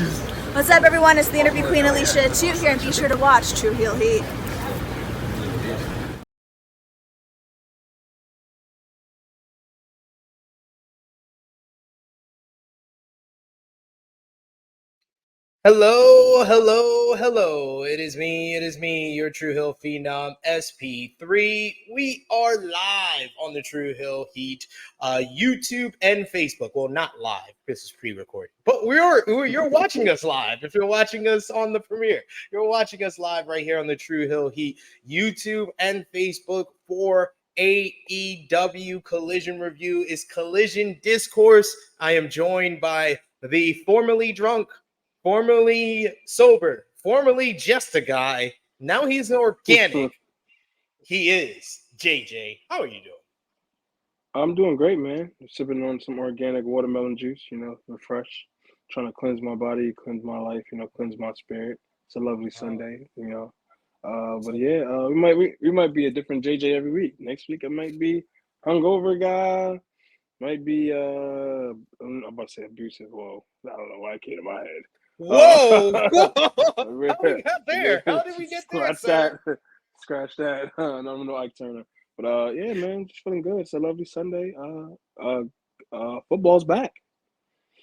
What's up, everyone? It's the interview queen Alicia Toot here, and be sure to watch True Heel Heat. Hello, hello, hello. It is me, your True Hill Phenom, SP3. We are live on the True Hill Heat YouTube and Facebook. Well, not live. This is pre-recorded. But you're watching us live. If you're watching us on the premiere, you're watching us live right here on the True Hill Heat YouTube and Facebook for AEW Collision Review is Collision Discourse. I am joined by the formerly drunk, formerly sober, formerly just a guy. Now he's an organic. He is JJ. How are you doing? I'm doing great, man. Sipping on some organic watermelon juice, refresh. Trying to cleanse my body, cleanse my life, cleanse my spirit. It's a lovely Sunday, But yeah, we might be a different JJ every week. Next week it might be hungover guy. Might be I'm about to say abusive. Well, I don't know why it came to my head. Whoa! How did we get there? How did we get there, sir? Scratch that. No Ike Turner. But yeah, man, just feeling good. It's a lovely Sunday. Football's back.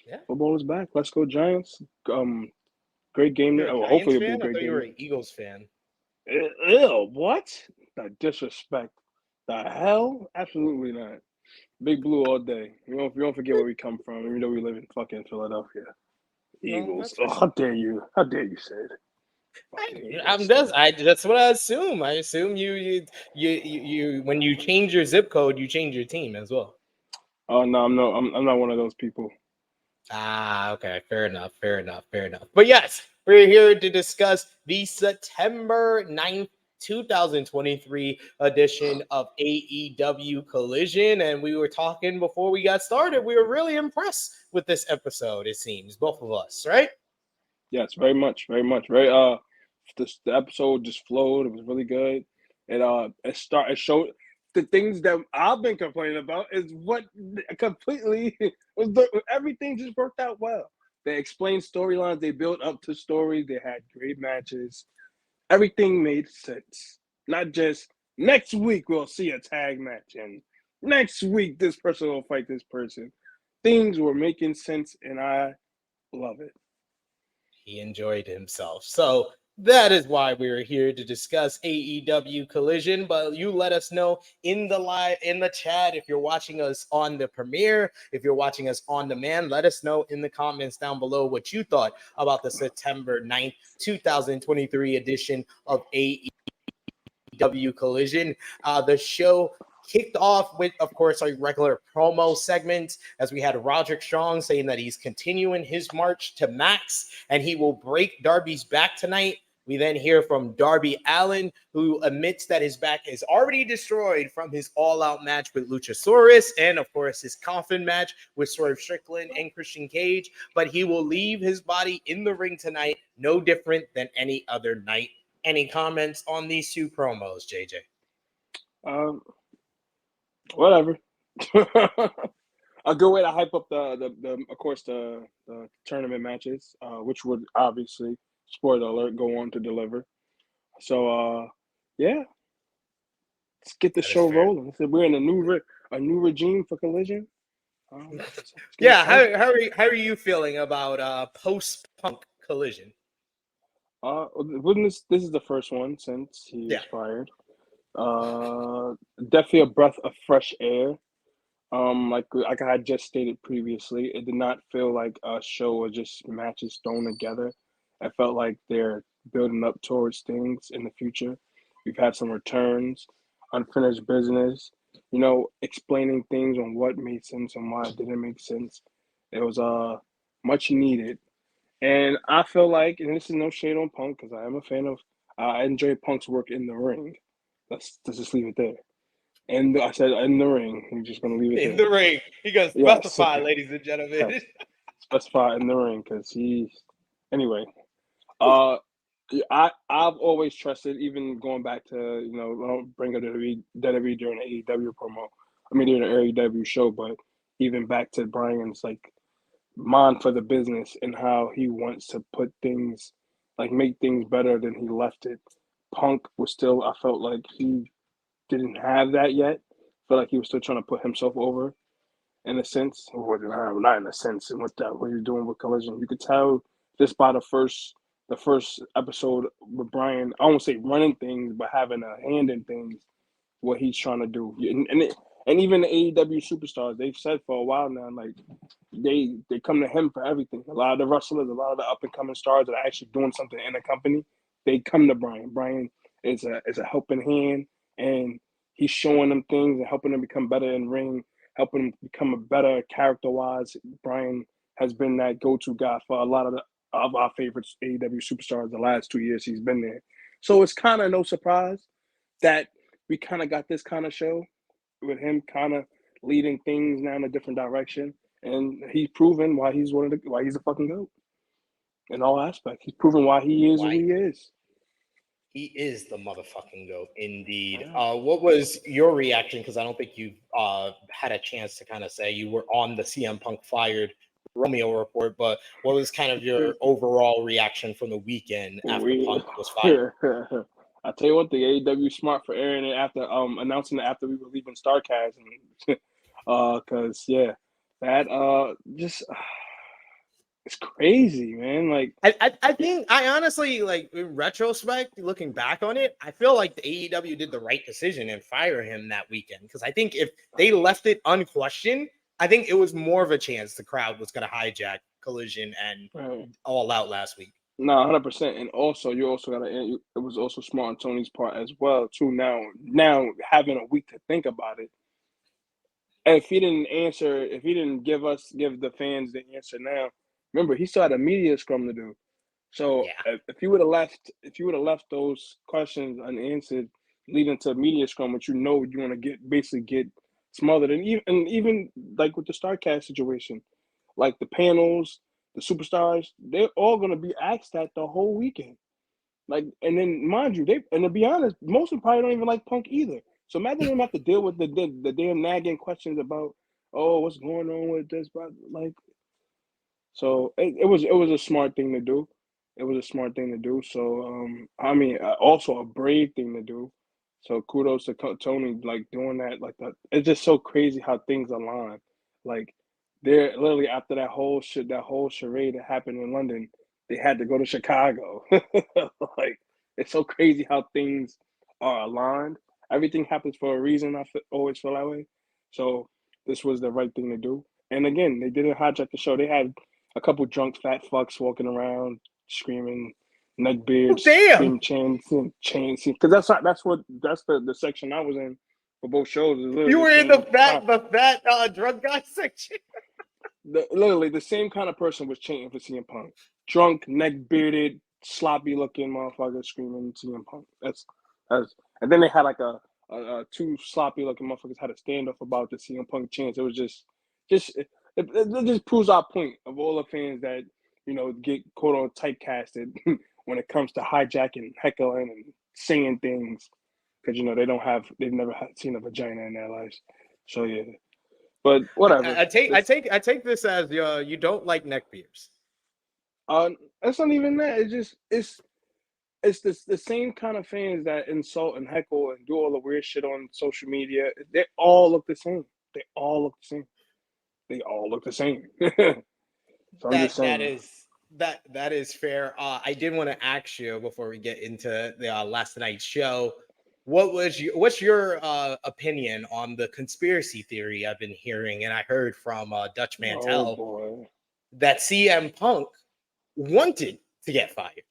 Yeah. Football is back. Let's go Giants. Great game. You're a Hopefully Giants it'll be a fan? I great thought game. you were an Eagles fan. Ew, what? The disrespect. The hell? Absolutely not. Big Blue all day. You don't forget where we come from, even though we live in fucking Philadelphia. Eagles. Well, how dare you? How dare you say it? That's what I assume. I assume you when you change your zip code, you change your team as well. Oh no, I'm not one of those people. Okay, fair enough. But yes, we're here to discuss the September 9th, 2023 edition of AEW Collision. And we were talking before we got started. We were really impressed with this episode, it seems, both of us, right? Yes, very much. The episode just flowed. It was really good. It showed the things that I've been complaining about is what completely everything just worked out well. They explained storylines, they built up to stories, they had great matches. Everything made sense. Not just next week we'll see a tag match and next week this person will fight this person. Things were making sense and I love it. He enjoyed himself. So that is why we're here to discuss AEW Collision. But you let us know in the chat if you're watching us on the premiere, if you're watching us on demand. Let us know in the comments down below what you thought about the September 9th, 2023 edition of AEW Collision. The show kicked off with, of course, our regular promo segments as we had Roderick Strong saying that he's continuing his march to max and he will break Darby's back tonight. We then hear from Darby Allin, who admits that his back is already destroyed from his all-out match with Luchasaurus and, of course, his coffin match with Swerve Strickland and Christian Cage, but he will leave his body in the ring tonight, no different than any other night. Any comments on these two promos, JJ? Whatever. A good way to hype up the tournament matches, which would obviously, spoiler alert, go on to deliver. So yeah, let's get the show rolling. So we're in a new regime for Collision. Yeah, how are you feeling about post-Punk Collision? This is the first one since he was fired. Definitely a breath of fresh air. Like I had just stated previously, it did not feel like a show or just matches thrown together. I felt like they're building up towards things in the future. We've had some returns, unfinished business, explaining things on what made sense and why it didn't make sense. It was much needed. And I feel like, and this is no shade on Punk, because I am a fan of, I enjoy Punk's work in the ring. Let's just leave it there. And I said in the ring. We're just going to leave it in the ring. He goes, specify, ladies and gentlemen. Yes. Specify in the ring, because anyway. I've always trusted, even going back to, I don't bring up WWE during the AEW promo. I mean, during the AEW show, but even back to Bryan's, mind for the business and how he wants to put things, like make things better than he left it. Punk was still, I felt like he didn't have that yet. I felt like he was still trying to put himself over in a sense, or not in a sense, and what he was doing with Collision. You could tell just by the first episode with Bryan. I won't say running things, but having a hand in things, what he's trying to do. And even the AEW superstars, they've said for a while now, like they come to him for everything. A lot of the wrestlers, a lot of the up and coming stars that are actually doing something in the company, they come to Bryan. Bryan is a helping hand, and he's showing them things and helping them become better in ring, helping them become a better character wise. Bryan has been that go to guy for a lot of our favorite AEW superstars the last 2 years he's been there. So it's kind of no surprise that we kind of got this kind of show with him kind of leading things now in a different direction, and he's proven why he's why he's a fucking goat in all aspects. He's proven why he is who he is. He is the motherfucking goat, indeed. Yeah. What was your reaction? Because I don't think you had a chance to kind of say you were on the CM Punk fired Romeo report, but what was kind of your overall reaction from the weekend after Punk was fired? I tell you what, the AEW smart for airing it after announcing it after we were leaving Starcast, and because that just it's crazy, man. Like I think I honestly, like, in retrospect, looking back on it, I feel like the AEW did the right decision in firing him that weekend, because I think if they left it unquestioned, I think it was more of a chance the crowd was going to hijack Collision and All Out last week. No, 100%. And also, you also got to. It was also smart on Tony's part as well too. Now having a week to think about it. If he didn't answer, if he didn't give the fans the answer now, remember he still had a media scrum to do. So if you would have left those questions unanswered, leading to a media scrum, which you want to get smothered, and even like with the Starcast situation, like the panels, the superstars, they're all gonna be asked that the whole weekend. Like, and then mind you, and to be honest, most of them probably don't even like Punk either. So imagine them have to deal with the damn nagging questions about, oh, what's going on with this, but like, so it was a smart thing to do. It was a smart thing to do. So I mean, also a brave thing to do. So kudos to Tony, like doing that, like that. It's just so crazy how things align. Like they're literally after that whole charade that happened in London, they had to go to Chicago. Like it's so crazy how things are aligned. Everything happens for a reason. Always feel that way. So this was the right thing to do. And again, they didn't hijack the show. They had a couple drunk fat fucks walking around screaming neck beards, screaming chains. Because that's the section I was in for both shows. You were in the fat drunk guy section. Literally the same kind of person was chanting for CM Punk. Drunk, neck bearded, sloppy looking motherfucker screaming CM Punk. That's and then they had like a two sloppy looking motherfuckers had a standoff about the CM Punk chants. It was just it just proves our point of all the fans that get quote on typecasted when it comes to hijacking, heckling, and singing things because they've never seen a vagina in their lives. So yeah. But whatever. I take this as you don't like neck beards. That's not even that. It's the same kind of fans that insult and heckle and do all the weird shit on social media. They all look the same. They all look the same. So I'm just saying. That is fair. I did want to ask you before we get into the last night's show. What's your opinion on the conspiracy theory I've been hearing and I heard from Dutch Mantel that CM Punk wanted to get fired?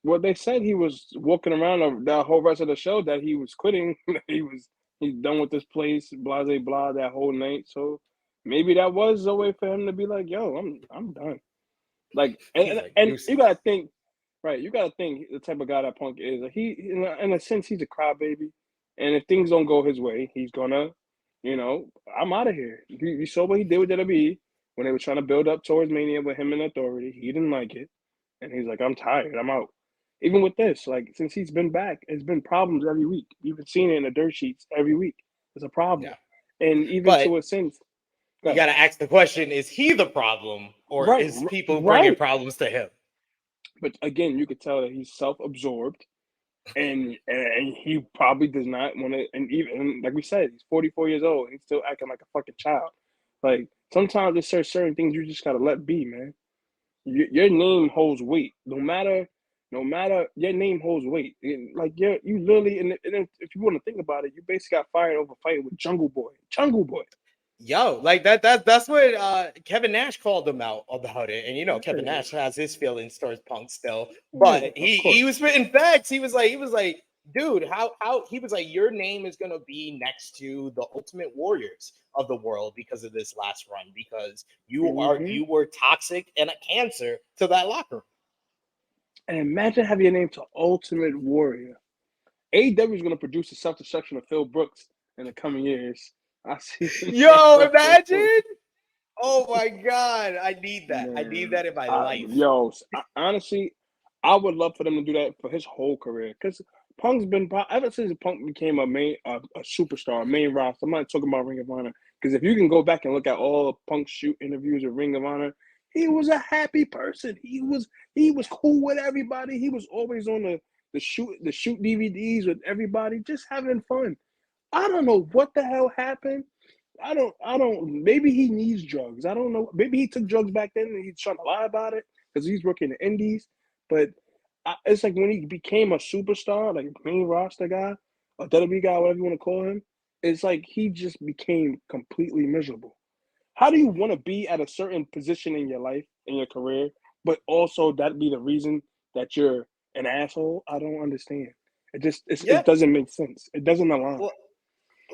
Well, they said he was walking around that whole rest of the show that he was quitting. He's done with this place, blah blah blah, that whole night. So maybe that was a way for him to be like, "Yo, I'm done." Like, and you gotta think. Right, you got to think the type of guy that Punk is. He, in a sense, he's a crybaby, and if things don't go his way, he's gonna, I'm out of here. You saw what he did with WWE when they were trying to build up towards Mania with him and Authority. He didn't like it, and he's like, "I'm tired. I'm out." Even with this, like since he's been back, it's been problems every week. You've been seeing it in the dirt sheets every week. It's a problem, and even to a sense, You got to ask the question: is he the problem, or is people bringing problems to him? But again, you could tell that he's self-absorbed, and he probably does not want to. And even like we said, he's 44 years old. And he's still acting like a fucking child. Like sometimes there's certain things you just gotta let be, man. Your name holds weight. No matter, your name holds weight. Like you literally, and if you want to think about it, you basically got fired over fighting with Jungle Boy. Yo, like that's what Kevin Nash called him out about it. And Kevin Nash has his feelings towards Punk still. But he was spitting facts. He was like, dude, how he was like, your name is gonna be next to the Ultimate Warriors of the world because of this last run, because you were toxic and a cancer to that locker room. And imagine having your name to Ultimate Warrior. AEW is gonna produce a self-destruction of Phil Brooks in the coming years. I see. Yo, imagine. Oh my God, I need that. Man, I need that in my life. Yo, honestly, I would love for them to do that for his whole career, because Punk's been ever since Punk became a superstar, main roster. I'm not talking about Ring of Honor, because if you can go back and look at all of Punk's shoot interviews with Ring of Honor, he was a happy person. He was cool with everybody. He was always on the shoot DVDs with everybody, just having fun. I don't know what the hell happened. I don't. Maybe he needs drugs. I don't know. Maybe he took drugs back then and he's trying to lie about it because he's working the indies. But it's like when he became a superstar, like main roster guy, a WWE guy, whatever you want to call him, it's like he just became completely miserable. How do you want to be at a certain position in your life, in your career, but also that be the reason that you're an asshole? I don't understand. It doesn't make sense. It doesn't align. Well,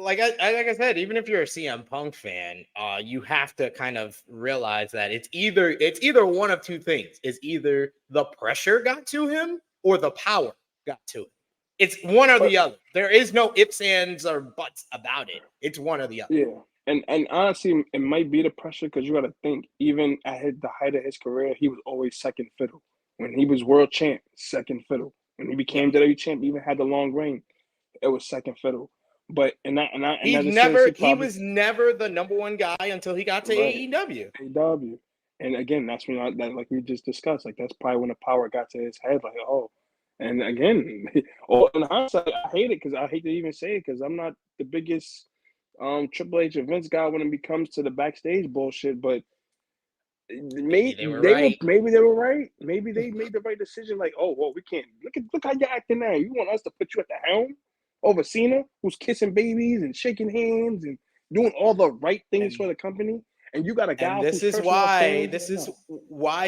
like I said, even if you're a CM Punk fan, you have to kind of realize that it's either one of two things. It's either the pressure got to him or the power got to him. It's one or the other. There is no ifs, ands, or buts about it. It's one or the other. Yeah. And honestly, it might be the pressure, because you got to think, even at the height of his career, he was always second fiddle. When he was world champ, second fiddle. When he became WWE champ, even had the long reign, it was second fiddle. But he was never the number one guy until he got to AEW. AEW, and again, that's when like we just discussed, like that's probably when the power got to his head. Like, oh, and again, in hindsight, I hate it, because I hate to even say it, because I'm not the biggest Triple H or Vince guy when it comes to the backstage bullshit. But maybe they were right. Maybe they made the right decision. Like, oh well, we can't look how you're acting now. You want us to put you at the helm over Cena, who's kissing babies and shaking hands and doing all the right things for the company, and you got a guy. And this is why,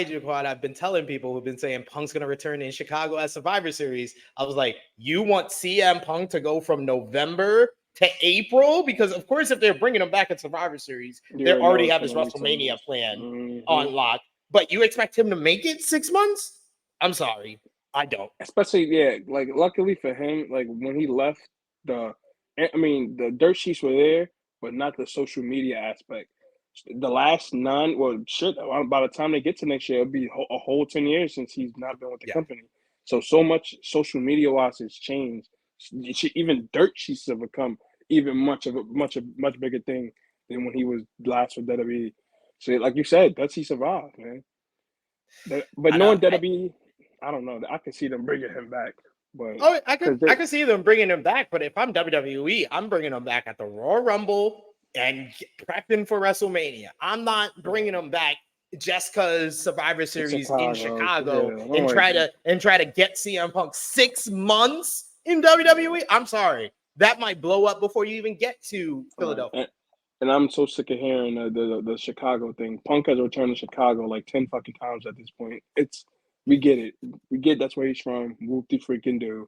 Jaquad, I've been telling people who've been saying Punk's going to return in Chicago at Survivor Series. I was like, you want CM Punk to go from November to April? Because of course, if they're bringing him back at Survivor Series, they already have his WrestleMania plan on lock. But you expect him to make it 6 months? I'm sorry. I don't. Especially, like luckily for him, like when he left, the dirt sheets were there, but not the social media aspect. The last by the time they get to next year, it'll be a whole 10 years since he's not been with the company. So much social media wise has changed. Even dirt sheets have become even much bigger thing than when he was last with WWE. So like you said, he survived, man. But knowing WWE, I don't know. I can see them bringing him back. But I can see them bringing him back. But if I'm WWE, I'm bringing him back at the Royal Rumble and prepping for WrestleMania. I'm not bringing him back just because Survivor Series in Chicago and try to get CM Punk 6 months in WWE. I'm sorry, that might blow up before you even get to Philadelphia. And I'm so sick of hearing the Chicago thing. Punk has returned to Chicago like 10 fucking times at this point. We get it. We get that's where he's from. Whoop-de-freaking-do.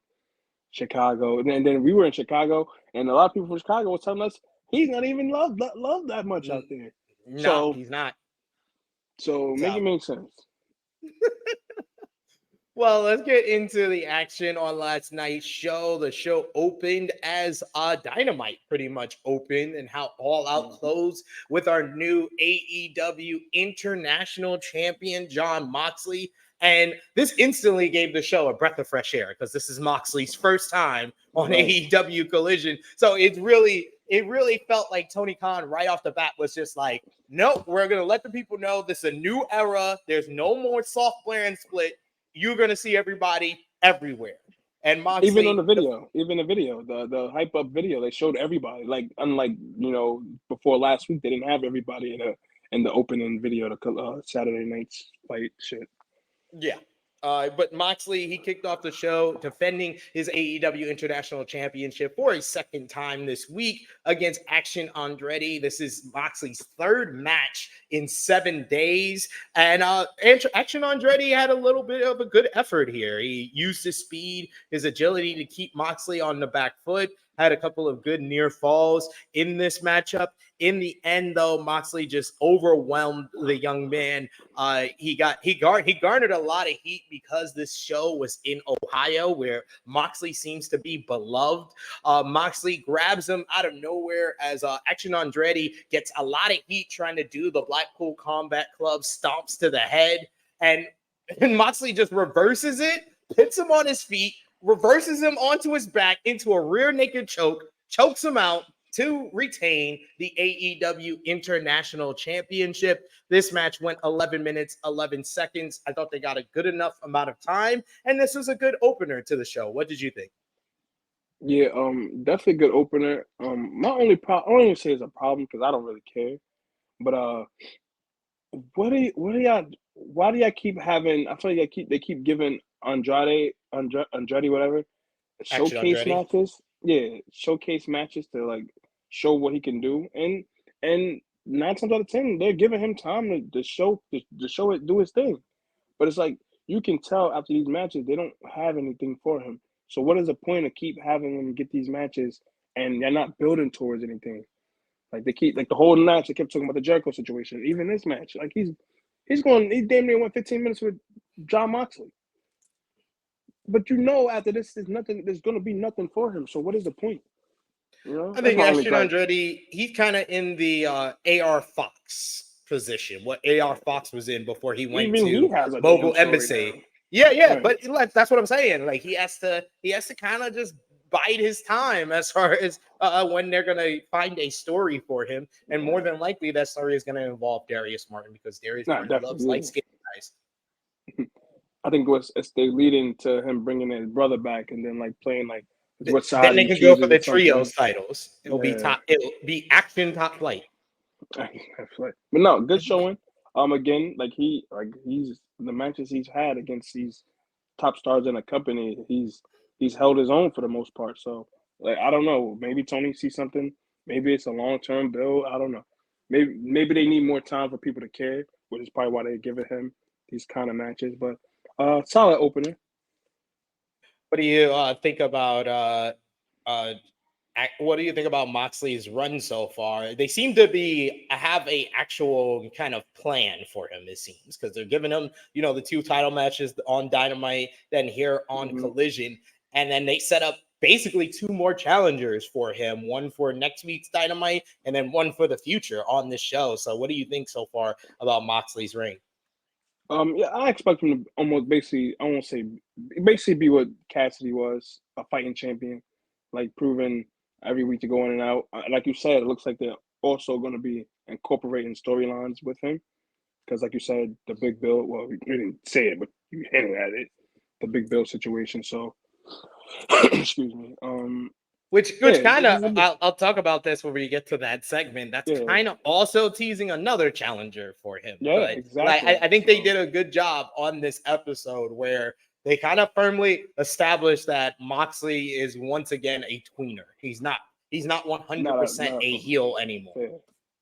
Chicago. And then we were in Chicago, and a lot of people from Chicago were telling us he's not even loved that much out there. No, he's not. So make it make sense. Well, let's get into the action on last night's show. The show opened as Dynamite pretty much opened, and how All Out closed with our new AEW International Champion, Jon Moxley, And this instantly gave the show a breath of fresh air because this is Moxley's first time on AEW Collision. So it really felt like Tony Khan right off the bat was just like, nope, we're going to let the people know this is a new era. There's no more soft brand split. You're going to see everybody everywhere. And Moxley, even the video, the hype up video, they showed everybody. Like unlike before last week, they didn't have everybody in the opening video, the Saturday night's fight shit. Yeah. But Moxley, he kicked off the show defending his AEW International Championship for a second time this week against Action Andretti. This is Moxley's third match in 7 days. And Action Andretti had a little bit of a good effort here. He used his speed, his agility to keep Moxley on the back foot, had a couple of good near falls in this matchup. In the end, though, Moxley just overwhelmed the young man. He garnered a lot of heat because this show was in Ohio, where Moxley seems to be beloved. Moxley grabs him out of nowhere as Action Andretti gets a lot of heat trying to do the Blackpool Combat Club stomps to the head, and Moxley just reverses it, hits him on his feet, reverses him onto his back into a rear naked choke, chokes him out to retain the AEW International Championship. This match went 11 minutes, 11 seconds. I thought they got a good enough amount of time, and this was a good opener to the show. What did you think? Yeah, definitely a good opener. My only problem, I don't even say it's a problem because I don't really care, but why do y'all keep having? I feel like they keep giving Andrade, whatever, showcase matches. Yeah, showcase matches to like show what he can do, and 9 times out of 10 they're giving him time to show it, do his thing. But it's like you can tell after these matches they don't have anything for him. So what is the point of keep having him get these matches and they're not building towards anything? Like they keep the whole match they kept talking about the Jericho situation. Even this match, like he damn near went 15 minutes with John Moxley. But after this, there's gonna be nothing for him. So what is the point? I think Action Andretti, he's kind of in the AR Fox position, what AR Fox was in before he went to Mobile Embassy. Yeah, right. But that's what I'm saying. Like he has to kind of just bide his time as far as when they're gonna find a story for him, and more than likely that story is gonna involve Darius Martin because Darius Martin loves light-skinned guys. I think it's they leading to him bringing his brother back and then like playing like what side. Then they can go for the trios titles. It'll be Action Top Flight. But no, good showing. Again, he's the matches he's had against these top stars in the company, he's held his own for the most part. So I don't know. Maybe Tony sees something. Maybe it's a long-term build. I don't know. Maybe they need more time for people to care, which is probably why they're giving him these kind of matches. But solid opener. What do you think about what do you think about Moxley's run so far? They seem to have a actual kind of plan for him, it seems, because they're giving him, the 2 title matches on Dynamite, then here on Collision, and then they set up basically 2 more challengers for him, one for next week's Dynamite and then one for the future on this show. So what do you think so far about Moxley's reign? Yeah, I expect him to almost basically be what Cassidy was, a fighting champion, like proving every week to go in and out. Like you said, it looks like they're also going to be incorporating storylines with him. Because like you said, the big bill, well, you didn't say it, but you hinted at it, the big bill situation. So, excuse me. Which kind of, I'll talk about this when we get to that segment. That's kind of also teasing another challenger for him. Yeah, but, exactly. I think they did a good job on this episode where they kind of firmly established that Moxley is once again a tweener. He's not 100% a heel anymore. Yeah.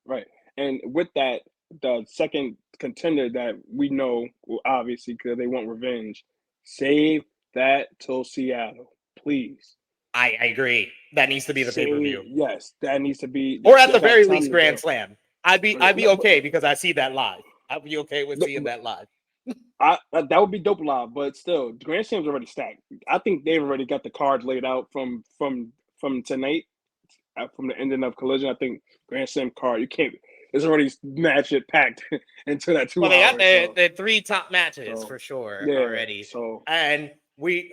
Right. And with that, the second contender that we know, well, obviously, because they want revenge, save that till Seattle, please. I agree. That needs to be the pay-per-view. Yes, that needs to be. Or at the very least, Grand Slam. I'd be okay because I see that live. I'd be okay with seeing that live. That would be dope live, but still, the Grand Slam's already stacked. I think they've already got the cards laid out from tonight, from the ending of Collision. I think Grand Slam card, you can't. it's already match it packed into that 2 Well, they hours. got the 3 top matches for sure already. So And we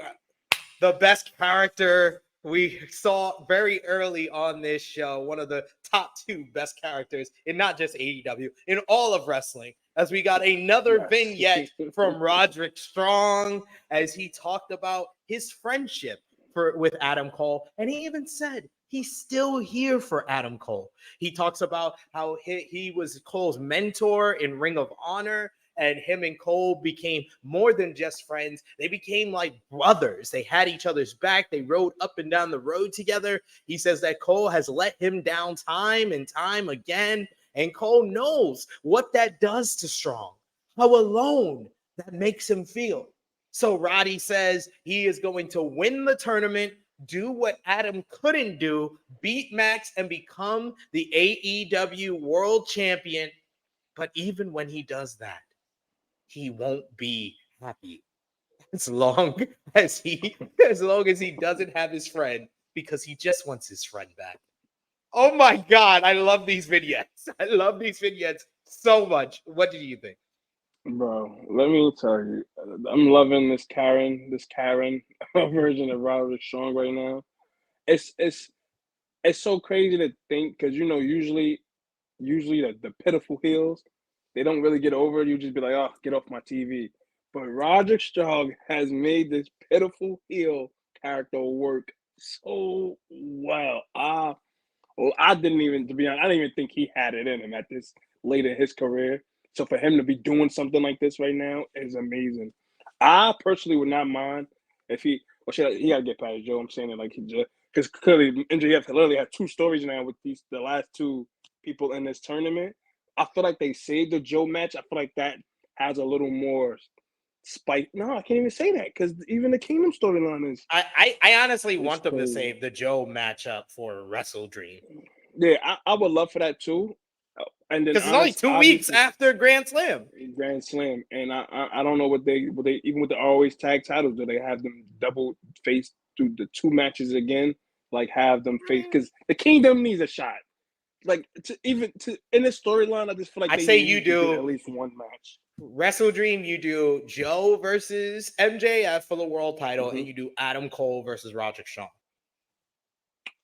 the best character we saw very early on this show, one of the top 2 best characters in not just AEW, in all of wrestling, as we got another vignette from Roderick Strong as he talked about his friendship with Adam Cole. And he even said he's still here for Adam Cole. He talks about how he was Cole's mentor in Ring of Honor, and him and Cole became more than just friends. They became like brothers. They had each other's back. They rode up and down the road together. He says that Cole has let him down time and time again. And Cole knows what that does to Strong, how alone that makes him feel. So Roddy says he is going to win the tournament, do what Adam couldn't do, beat Max and become the AEW World Champion. But even when he does that, he won't be happy as long as he doesn't have his friend, because he just wants his friend back. Oh my God, I love these vignettes. I love these vignettes so much. What do you think? bro, let me tell you, I'm loving this Karen version of Roderick Strong right now. It's so crazy to think, because usually the pitiful heels, they don't really get over it. You just be like, oh, get off my TV. But Roderick Strong has made this pitiful heel character work so well. I didn't even, to be honest, I didn't even think he had it in him at this late in his career. So for him to be doing something like this right now is amazing. I personally would not mind if he got to get past Joe. I'm saying it like he just, because clearly MJF literally had 2 stories now with the last 2 people in this tournament. I feel like they saved the Joe match. I feel like that has a little more spike. No, I can't even say that, because even the Kingdom storyline is. I honestly want them to crazy. save the Joe matchup for Wrestle Dream. Yeah, I would love for that too. And then because it's only 2 weeks after Grand Slam. And I don't know what they even with the ROH tag titles, do they have them double face through the 2 matches again? Like have them face, because the Kingdom needs a shot. Like in this storyline, I just feel like I say you do at least one match. Wrestle Dream, you do Joe versus MJF for the world title, and you do Adam Cole versus Roderick Strong.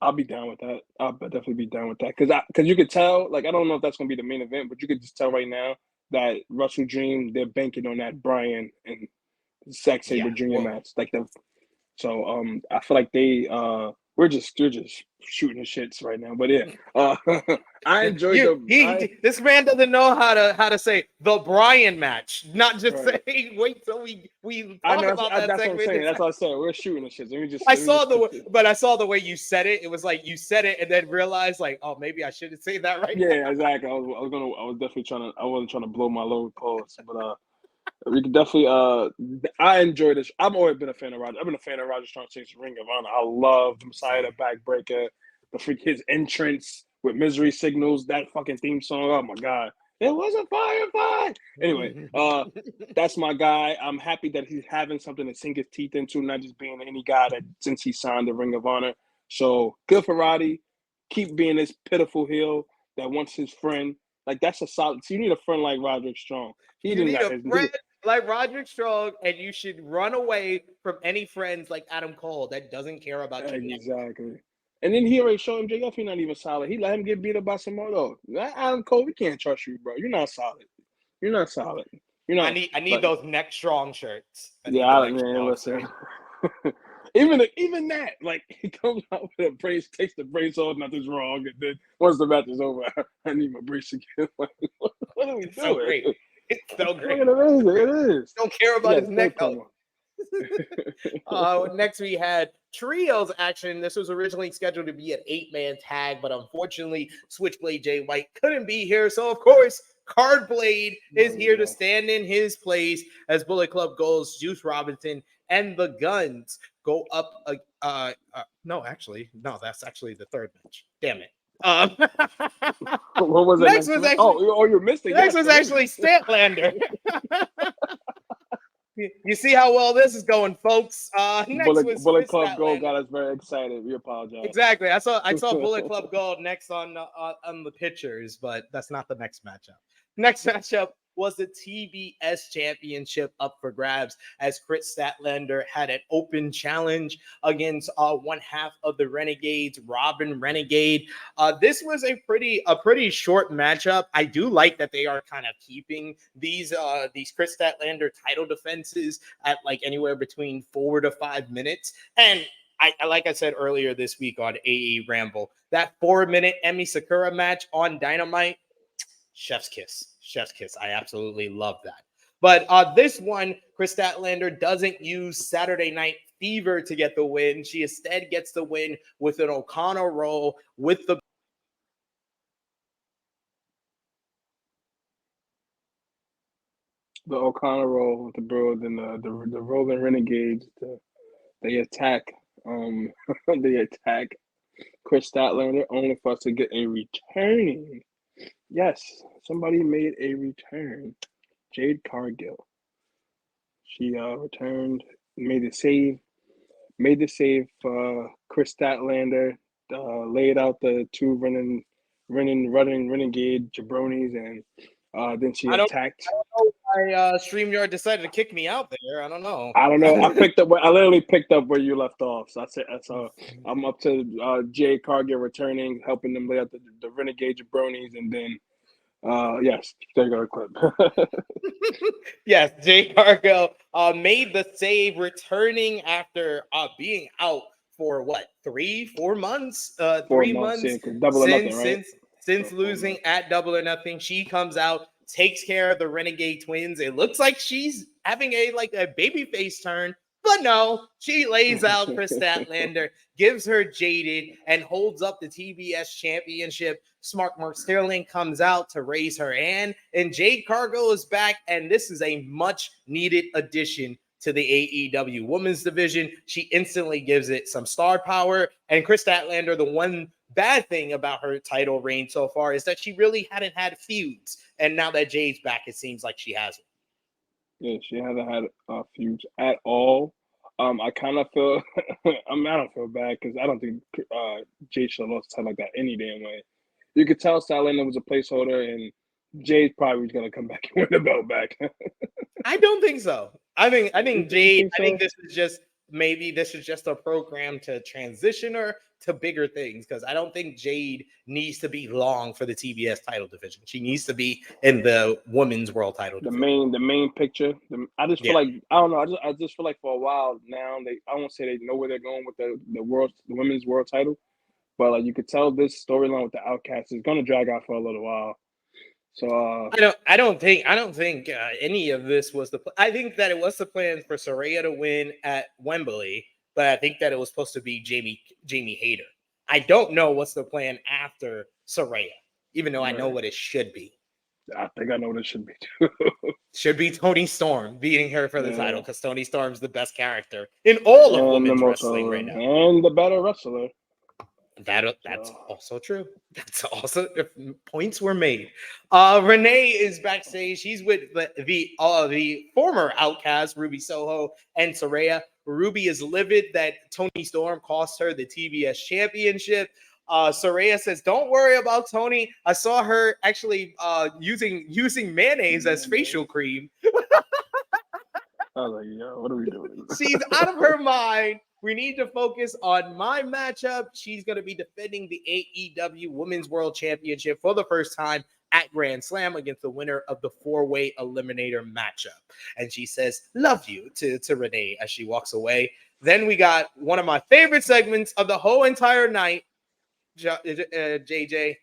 I'll be down with that. I'll definitely be down with that, because you could tell, like, I don't know if that's going to be the main event, but you could just tell right now that Wrestle Dream, they're banking on that Bryan and Zack Sabre Jr. match, like the. So I feel like they're just shooting the shits right now. But yeah, I enjoyed this man doesn't know how to say the Bryan match, not just say wait till we talk about that. That's segment. What I'm saying. That's what I'm saying. We're shooting the shits. I saw the way you said it. It was like you said it and then realized like, oh, maybe I shouldn't say that right. Yeah, exactly. I was definitely I wasn't trying to blow my load pause, but we could definitely. I enjoy this. I've always been a fan of Roger. I've been a fan of Roger Strong since Ring of Honor. I love the Messiah, the Backbreaker, his entrance with Misery Signals, that fucking theme song. Oh my God, it was a fire. Anyway, that's my guy. I'm happy that he's having something to sink his teeth into, not just being any guy that since he signed the Ring of Honor. So good for Roddy. Keep being this pitiful heel that wants his friend. Like, that's a solid. So you need a friend like Roderick Strong. You need a friend like Roderick Strong, and you should run away from any friends like Adam Cole that doesn't care about you. Exactly. And then he already showed MJF he's not even solid. He let him get beat up by Samoa Joe. Adam Cole, we can't trust you, bro. You're not solid. You're not. I need those neck strong shirts. Listen. Even that, like, he comes out with a brace, takes the brace off, nothing's wrong, and then once the match is over, I need my brace again. Like, what are we doing? So great. It's so great. It is. Don't care about his neck though. Next we had trios action. This was originally scheduled to be an 8-man tag, but unfortunately Switchblade Jay White couldn't be here, so of course Cardblade is here to stand in his place as Bullet Club Gold's Juice Robinson and the Guns go up. No, that's actually the third match. Damn it. What was it? Next was actually, you missed it. Next was actually Statlander You see how well this is going, folks. Next was Bullet Chris Club Gold Statlander. got us very excited. We apologize. Exactly. I saw Bullet Club Gold next on the pictures, but that's not the next matchup. Next matchup was the TBS Championship up for grabs as Chris Statlander had an open challenge against one half of the Renegades, Robin Renegade. This was a pretty short matchup. I do like that they are kind of keeping these Chris Statlander title defenses at like anywhere between 4 to 5 minutes. And like I said earlier this week on AE Ramble, that 4-minute Emi Sakura match on Dynamite, chef's kiss. I absolutely love that. But this one, Chris Statlander doesn't use Saturday Night Fever to get the win. She instead gets the win with an O'Connor roll with the O'Connor roll with the bro, then the Rolling Renegades. They attack. They attack Chris Statlander only for us to get a returning. Yes, somebody made a return. Jade Cargill. She returned, made the save for Chris Statlander, laid out the two running renegade jabronis, and then she attacked. I don't know why StreamYard decided to kick me out there. I don't know. I literally picked up where you left off. So I said, so I'm up to Jade Cargill returning, helping them lay out the renegade jabronis, and then yes, there you go, clip. Yes, Jade Cargill made the save, returning after being out for what, 3-4 months? 3 months yeah, double or nothing, right? Since losing at Double or Nothing. She comes out, takes care of the Renegade Twins. It looks like she's having a babyface turn. But no, she lays out Chris Statlander, gives her Jaded, and holds up the TBS Championship. Smart Mark Sterling comes out to raise her hand, and Jade Cargill is back, and this is a much-needed addition to the AEW Women's Division. She instantly gives it some star power, and Chris Statlander, the one bad thing about her title reign so far is that she really hadn't had feuds, and now that Jade's back, it seems like she has it. Yeah, she hasn't had feuds at all. I kind of feel, I don't feel bad because I don't think Jade should have lost the title like that any damn way. You could tell Statlander was a placeholder, and Jade probably was gonna come back and win the belt back. I don't think so. I think Jade. I think this is just a program to transition her to bigger things, because I don't think Jade needs to be long for the TBS title division. She needs to be in the women's world title division. The main picture. I just feel like, I don't know. I just feel like for a while now, I won't say they know where they're going with the women's world title, but like you could tell this storyline with the Outcasts is going to drag out for a little while. So I don't think any of this was I think that it was the plan for Saraya to win at Wembley, but I think that it was supposed to be Jamie Hayter. I don't know what's the plan after Saraya, even though I know what it should be. I think I know what it should be too. Should be Toni Storm beating her for the title, because Toni Storm's the best character in all of women's wrestling right now, and the better wrestler. That's also true. That's also, points were made. Renee is backstage. She's with the former Outcast, Ruby Soho and Saraya. Ruby is livid that Toni Storm cost her the TBS Championship. Saraya says, "Don't worry about Toni. I saw her actually using mayonnaise as facial cream." I was like, yo, what are we doing? She's out of her mind. We need to focus on my matchup. She's going to be defending the AEW Women's World Championship for the first time at Grand Slam against the winner of the 4-way eliminator matchup. And she says, "Love you," to Renee as she walks away. Then we got one of my favorite segments of the whole entire night, JJ.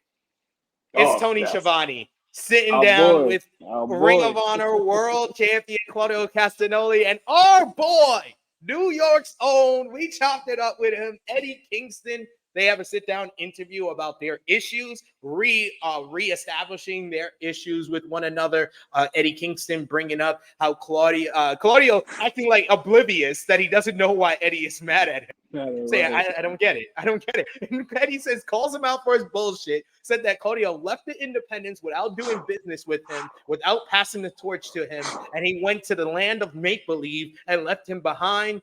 It's Tony Schiavone sitting down with Ring of Honor World Champion Claudio Castagnoli and our boy, New York's own, we chopped it up with him, Eddie Kingston. They have a sit-down interview about their issues, reestablishing their issues with one another. Eddie Kingston bringing up how Claudio acting like oblivious that he doesn't know why Eddie is mad at him. Say, I don't get it. I don't get it. And Eddie says, calls him out for his bullshit, said that Claudio left the independents without doing business with him, without passing the torch to him, and he went to the land of make-believe and left him behind.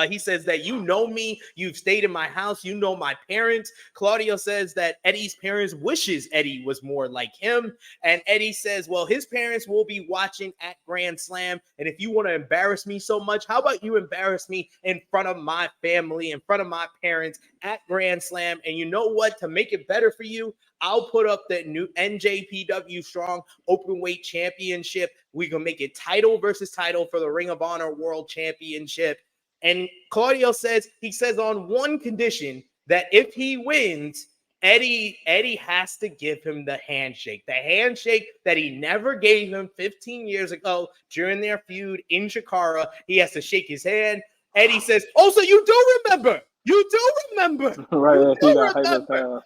He says that you know me, you've stayed in my house, you know my parents. Claudio says that Eddie's parents wishes Eddie was more like him. And Eddie says, well, his parents will be watching at Grand Slam. And if you want to embarrass me so much, how about you embarrass me in front of my family, in front of my parents at Grand Slam? And you know what? To make it better for you, I'll put up the new NJPW Strong Openweight Championship. We can make it title versus title for the Ring of Honor World Championship. And Claudio says, he says on one condition, that if he wins, Eddie has to give him the handshake that he never gave him 15 years ago during their feud in Chikara. He has to shake his hand. Eddie says, oh, so you do remember. You do remember. Right. You do remember.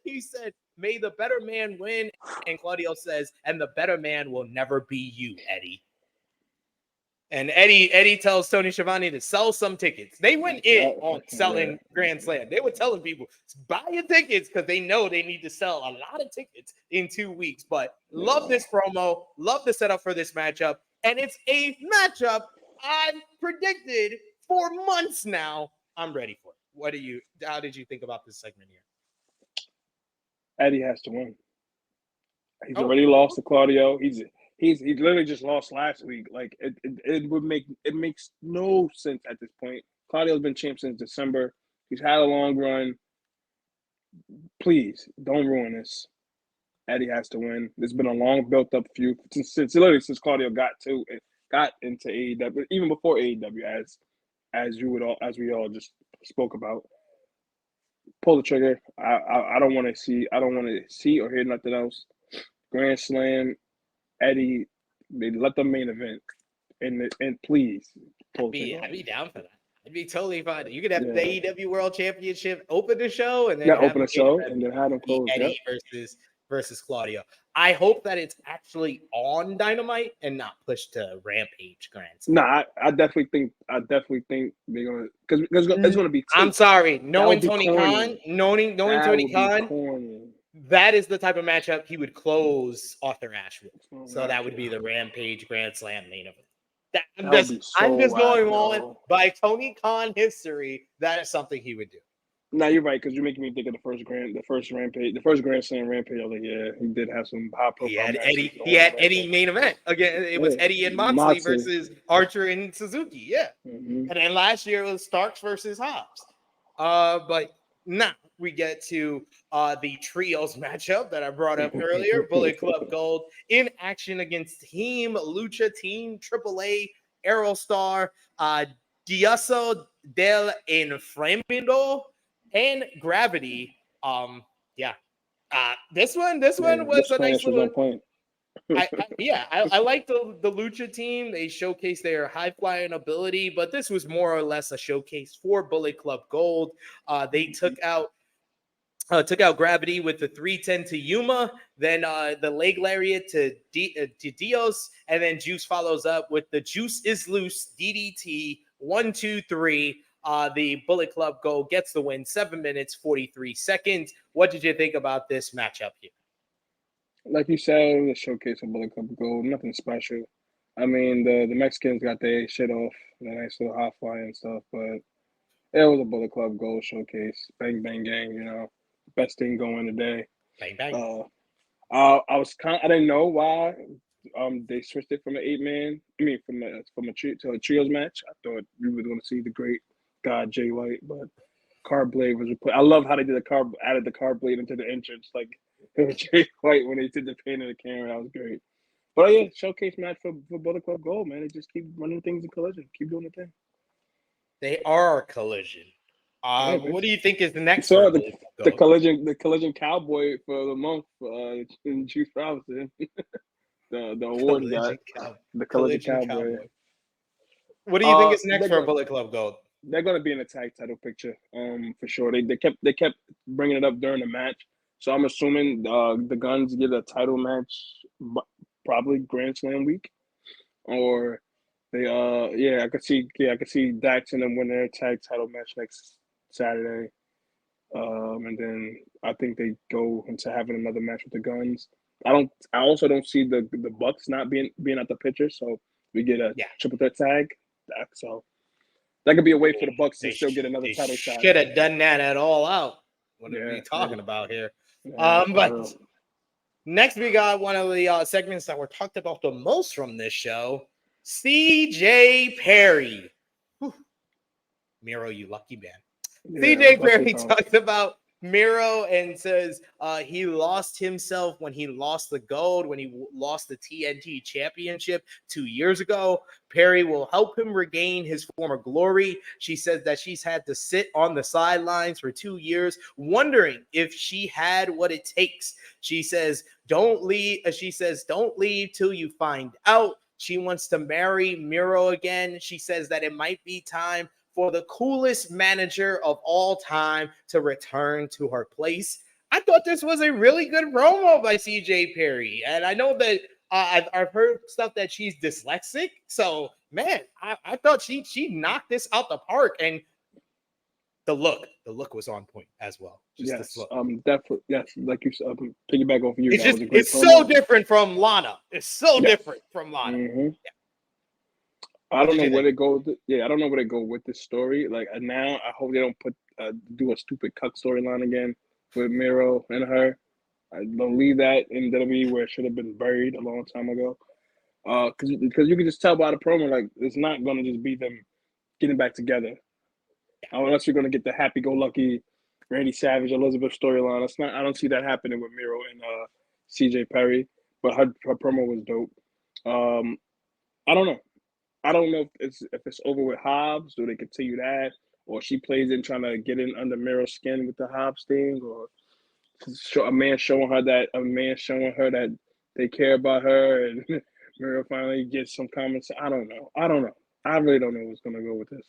He said, may the better man win. And Claudio says, and the better man will never be you, Eddie. And Eddie tells Tony Schiavone to sell some tickets. They went in on selling Grand Slam. They were telling people, buy your tickets, because they know they need to sell a lot of tickets in 2 weeks. But love this promo. Love the setup for this matchup. And it's a matchup I've predicted for months now. I'm ready for it. How did you think about this segment here? Eddie has to win. He's already lost to Claudio. He literally just lost last week. Like it makes no sense at this point. Claudio's been champ since December. He's had a long run. Please don't ruin this. Eddie has to win. There's been a long built-up feud since Claudio got into AEW, even before AEW, as we all just spoke about. Pull the trigger. I don't want to see or hear nothing else. Grand Slam. Eddie, they let the main event, and please, I'd be down for that. I'd be totally fine. You could have the AEW World Championship open the show, and then open the show, and then have them close. Eddie versus Claudio. I hope that it's actually on Dynamite and not pushed to Rampage Grand Slam. Nah, I definitely think they're gonna, because it's gonna be. I'm sorry, knowing Tony Khan, knowing Tony Khan. That is the type of matchup he would close Arthur Ashe with. So that would be the Rampage Grand Slam main event. I'm just going on by Tony Khan history. That is something he would do. No, you're right, because you're making me think of the first Grand Slam Rampage. I was like, yeah, he did have some high profile. He had Eddie main event again. It was Eddie and Moxley versus Archer and Suzuki. Yeah, and then last year it was Starks versus Hobbs. But now we get to the trios matchup that I brought up earlier. Bullet Club Gold in action against Team Lucha, Team AAA, Aerostar, Dioso del Inframundo, and Gravity. This one was a nice little point. I like the Lucha team. They showcased their high-flying ability, but this was more or less a showcase for Bullet Club Gold. They took out Gravity with the 310 to Yuma, then the leg lariat to Dios, and then Juice follows up with the Juice is Loose DDT 1, 2, 3. The Bullet Club Gold gets the win, 7 minutes 43 seconds. What did you think about this matchup here? Like you said, it was a showcase of Bullet Club Gold. Nothing special. I mean, the Mexicans got their shit off, the nice little hot fly and stuff, but it was a Bullet Club Gold showcase. Bang, bang, gang, best thing going today. Bang, bang. I didn't know why they switched it from an 8-man. I mean, from a trios match. I thought we were going to see the great God Jay White, but Card Blade was replaced. I love how they added the Card Blade into the entrance, like it was Jay White when they did the paint of the camera. That was great. But yeah, showcase match for Bullet Club Gold, man. They just keep running things in Collision, keep doing the thing. They are Collision. What do you think is the next? So the Collision Cowboy for the month in Juice Robinson, the award got the Collision Cowboy. What do you think is next for Bullet Club Gold? they're gonna be in the tag title picture, for sure. They kept bringing it up during the match, so I'm assuming the Guns get a title match, probably Grand Slam week, or they I could see Dax and them win their tag title match next Saturday, and then I think they go into having another match with the Guns. I also don't see the Bucks not being at the picture, so we get a triple threat tag. So that could be a way for the Bucks to still get another title shot. Should have done that at All Out. What are we talking about here? But next we got one of the segments that were talked about the most from this show. CJ Perry. Whew. Miro, you lucky man. CJ Perry talked about Miro and says he lost himself when he lost the gold, when he lost the TNT championship 2 years ago. Perry will help him regain his former glory. She says that she's had to sit on the sidelines for 2 years, wondering if she had what it takes. She says, don't leave. She says, don't leave till you find out. She wants to marry Miro again. She says that it might be time for the coolest manager of all time to return to her place. I thought this was a really good promo by CJ Perry. And I know that I've heard stuff that she's dyslexic. So, man, I thought she knocked this out the park. And the look was on point as well. Just definitely. Yes, like you said, piggyback off of you. It's so different from Lana. It's so different from Lana. Mm-hmm. Yeah. I don't know where they go. I don't know where they go with this story. Like now, I hope they don't do a stupid cuck storyline again with Miro and her. I don't leave that in WWE where it should have been buried a long time ago. Because you can just tell by the promo, like it's not gonna just be them getting back together. Unless you're gonna get the happy-go-lucky Randy Savage Elizabeth storyline. It's not. I don't see that happening with Miro and CJ Perry. But her promo was dope. I don't know. I don't know if it's over with Hobbs. Do they continue that, or she plays in trying to get in under Miro's skin with the Hobbs thing, or a man showing her that they care about her, and Miro finally gets some comments. I don't know. I really don't know what's gonna go with this.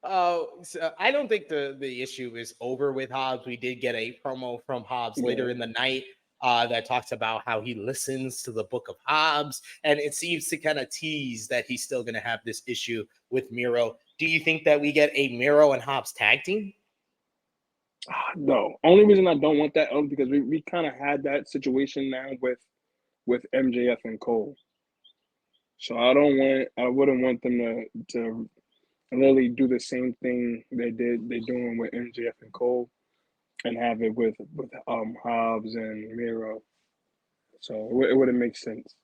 So I don't think the issue is over with Hobbs. We did get a promo from Hobbs later in the night that talks about how he listens to the Book of Hobbs, and it seems to kind of tease that he's still going to have this issue with Miro. Do you think that we get a Miro and Hobbs tag team? No. Only reason I don't want that because we kind of had that situation now with MJF and Cole. So I wouldn't want them to literally do the same thing they're doing with MJF and Cole and have it with Hobbs and Miro. So it wouldn't make sense.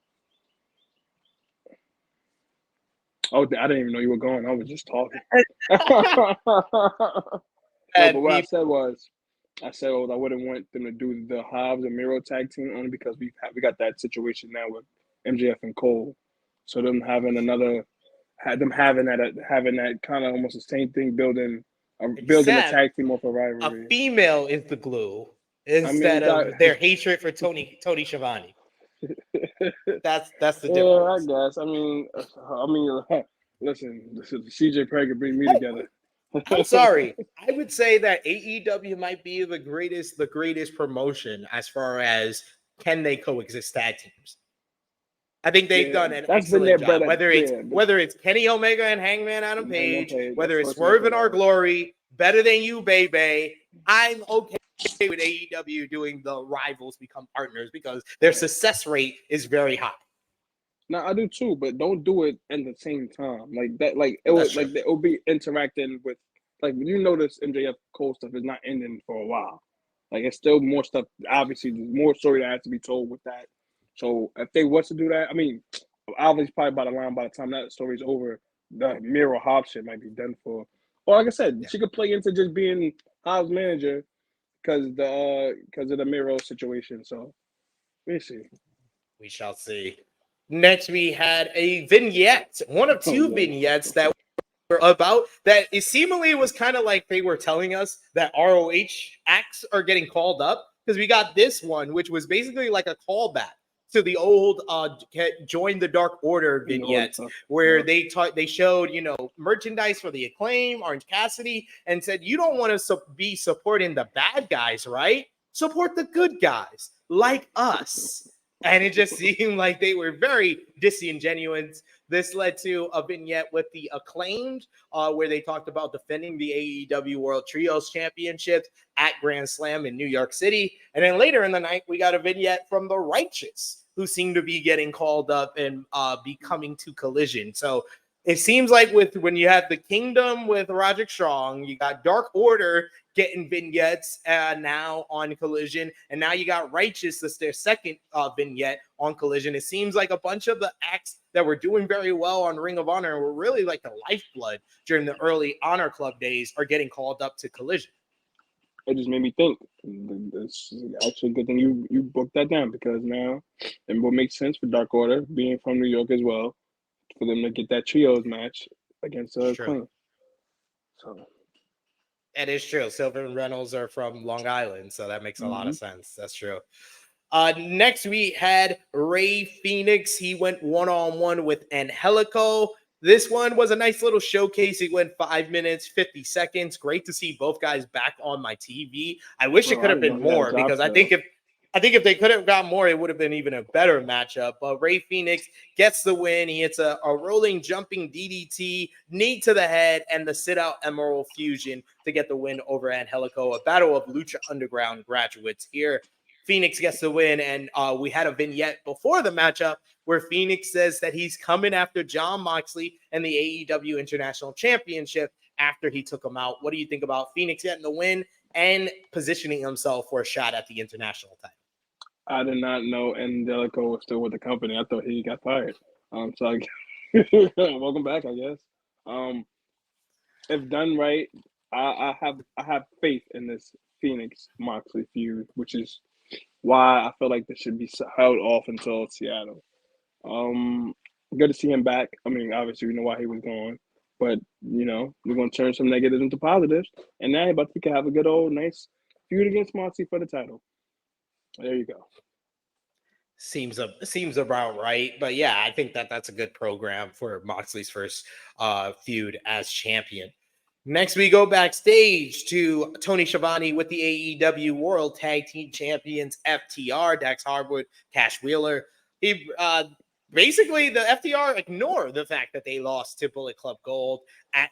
Oh, I didn't even know you were going. I was just talking. No, but what I said was I wouldn't want them to do the Hobbs and Miro tag team only because we got that situation now with MJF and Cole. So them having that kind of almost the same thing, building a tag team off a rivalry. A female is the glue instead of their hatred for Tony Schiavone. That's the difference. Yeah, I guess. I mean, listen, CJ Perry could bring me together. I'm sorry. I would say that AEW might be the greatest promotion as far as can they coexist tag teams. I think they've done an excellent job. Whether it's Kenny Omega and Hangman Adam Page, whether it's Swerve in Our Glory, Better Than You, baby, I'm okay with AEW doing the rivals become partners because their success rate is very high. No, I do too, but don't do it at the same time. Like that, it will be interacting with, like, you notice MJF Cole stuff is not ending for a while. Like it's still more stuff. Obviously, there's more story that has to be told with that. So if they was to do that, I mean, obviously probably by the time that story's over, the Miro Hobbs shit might be done for. Or like I said, she could play into just being Hobbs' manager because of the Miro situation. So we'll see. We shall see. Next, we had a vignette, one of two vignettes that were about that. It seemingly was kind of like they were telling us that ROH acts are getting called up because we got this one, which was basically like a callback to the old Join the Dark Order vignettes where they showed, merchandise for the Acclaim, Orange Cassidy, and said, you don't want to be supporting the bad guys, right? Support the good guys like us. And it just seemed like they were very disingenuous. This led to a vignette with the Acclaimed, where they talked about defending the AEW World Trios Championships at Grand Slam in New York City. And then later in the night, we got a vignette from the Righteous, who seem to be getting called up and be coming to Collision. So it seems like when you have the Kingdom with Roderick Strong, you got Dark Order getting vignettes now on Collision, and now you got Righteous. That's their second vignette on Collision. It seems like a bunch of the acts that were doing very well on Ring of Honor and were really like the lifeblood during the early Honor Club days are getting called up to Collision. It just made me think. It's actually a good thing you booked that down, because now it will make sense for Dark Order, being from New York as well, for them to get that trios match against Queen. So it is true. Silver and Reynolds are from Long Island, so that makes a lot of sense. That's true. Next we had Rey Fenix. He went one-on-one with Angelico. This one was a nice little showcase. It went 5 minutes, 50 seconds. Great to see both guys back on my TV. I wish it could have been more, because I think if they could have got more, it would have been even a better matchup. But Rey Fenix gets the win. He hits a rolling, jumping DDT, knee to the head, and the sit-out Emerald Fusion to get the win over Angelico. A battle of Lucha Underground graduates here. Phoenix gets the win, and we had a vignette before the matchup where Phoenix says that he's coming after Jon Moxley and the AEW International Championship after he took him out. What do you think about Phoenix getting the win and positioning himself for a shot at the international title? I did not know Angelico was still with the company. I thought he got fired. So welcome back, I guess. If done right, I have faith in this Phoenix Moxley feud, which is why I feel like this should be held off until Seattle. Good to see him back. I mean, obviously we know why he was gone, but we're gonna turn some negatives into positives, and now we can have a good old nice feud against Moxley for the title. There you go. Seems about right, but yeah, I think that's a good program for Moxley's first feud as champion. Next, we go backstage to Tony Schiavone with the AEW World Tag Team Champions FTR, Dax Harwood, Cash Wheeler. Basically, the FTR ignore the fact that they lost to Bullet Club Gold at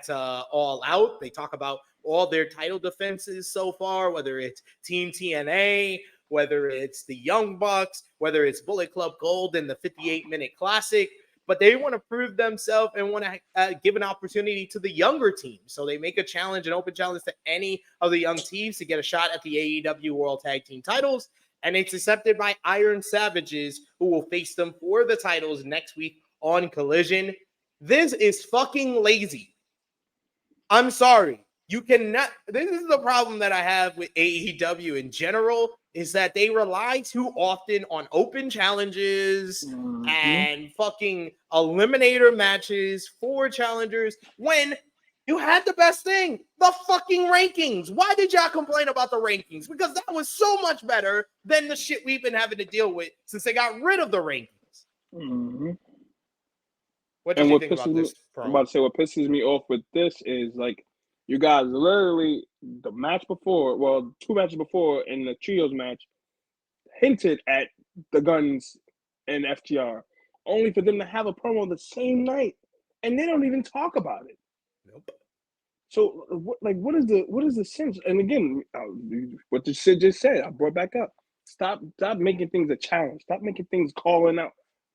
All Out. They talk about all their title defenses so far, whether it's Team TNA, whether it's the Young Bucks, whether it's Bullet Club Gold in the 58-minute classic. But they want to prove themselves and want to give an opportunity to the younger team. So they make an open challenge to any of the young teams to get a shot at the AEW World Tag Team titles. And it's accepted by Iron Savages, who will face them for the titles next week on Collision. This is fucking lazy. I'm sorry. You cannot. This is the problem that I have with AEW in general, is that they rely too often on open challenges and fucking eliminator matches for challengers when you had the best thing, the fucking rankings. Why did y'all complain about the rankings? Because that was so much better than the shit we've been having to deal with since they got rid of the rankings. What do you think about this? I'm about to say what pisses me off with this is, like, you guys literally, the match before, well, 2 matches before in the trios match, hinted at the Guns and FTR, only for them to have a promo the same night, and they don't even talk about it. Nope. So, what is the sense? And again, what the shit just said, I brought back up. Stop making things a challenge. Stop making things calling out.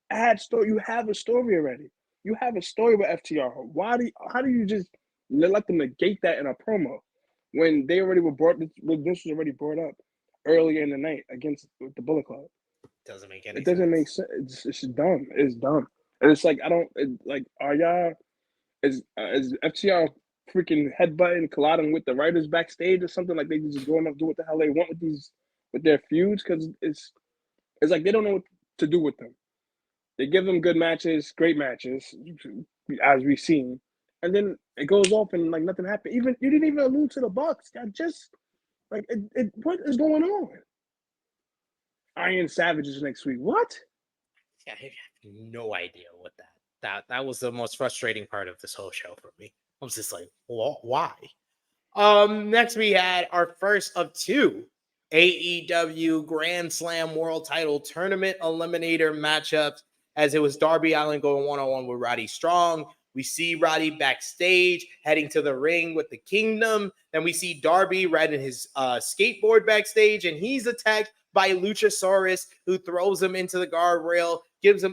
Add story. You have a story already. You have a story with FTR. How do you just let them negate that in a promo when they already were brought? This was already brought up earlier in the night against the Bullet Club. Doesn't make any sense. It doesn't make sense. It's dumb. It's dumb. And it's like, are y'all, is FTR freaking headbutting, colliding with the writers backstage or something? Like, they just going up, do what the hell they want with their feuds? Because it's like they don't know what to do with them. They give them good matches, great matches, as we've seen, and then it goes off and like nothing happened. Even you didn't even allude to the Bucks. What is going on? Iron Savages next week. What? Yeah, I have no idea what that was the most frustrating part of this whole show for me. I was just like, why? Next we had our first of two AEW Grand Slam World Title Tournament Eliminator matchups, as it was Darby Allin going one-on-one with Roddy Strong. We see Roddy backstage heading to the ring with the Kingdom. Then we see Darby riding his skateboard backstage, and he's attacked by Luchasaurus, who throws him into the guardrail,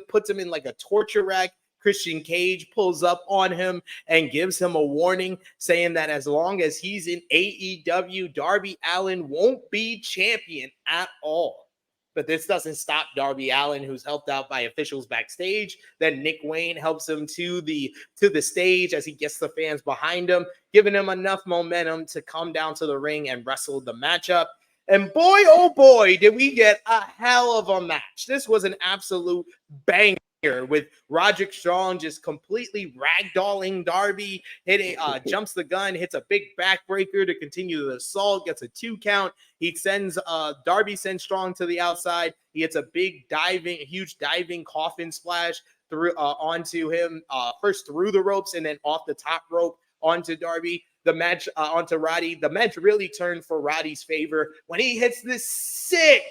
puts him in like a torture rack. Christian Cage pulls up on him and gives him a warning, saying that as long as he's in AEW, Darby Allin won't be champion at all. But this doesn't stop Darby Allin, who's helped out by officials backstage. Then Nick Wayne helps him to the stage as he gets the fans behind him, giving him enough momentum to come down to the ring and wrestle the matchup. And boy, oh boy, did we get a hell of a match. This was an absolute banger, with Roderick Strong just completely ragdolling Darby, jumps the gun, hits a big backbreaker to continue the assault, gets a 2 count. Darby sends Strong to the outside. He hits a huge diving coffin splash through onto him, first through the ropes and then off the top rope onto Darby. The match onto Roddy. The match really turned for Roddy's favor when he hits this sick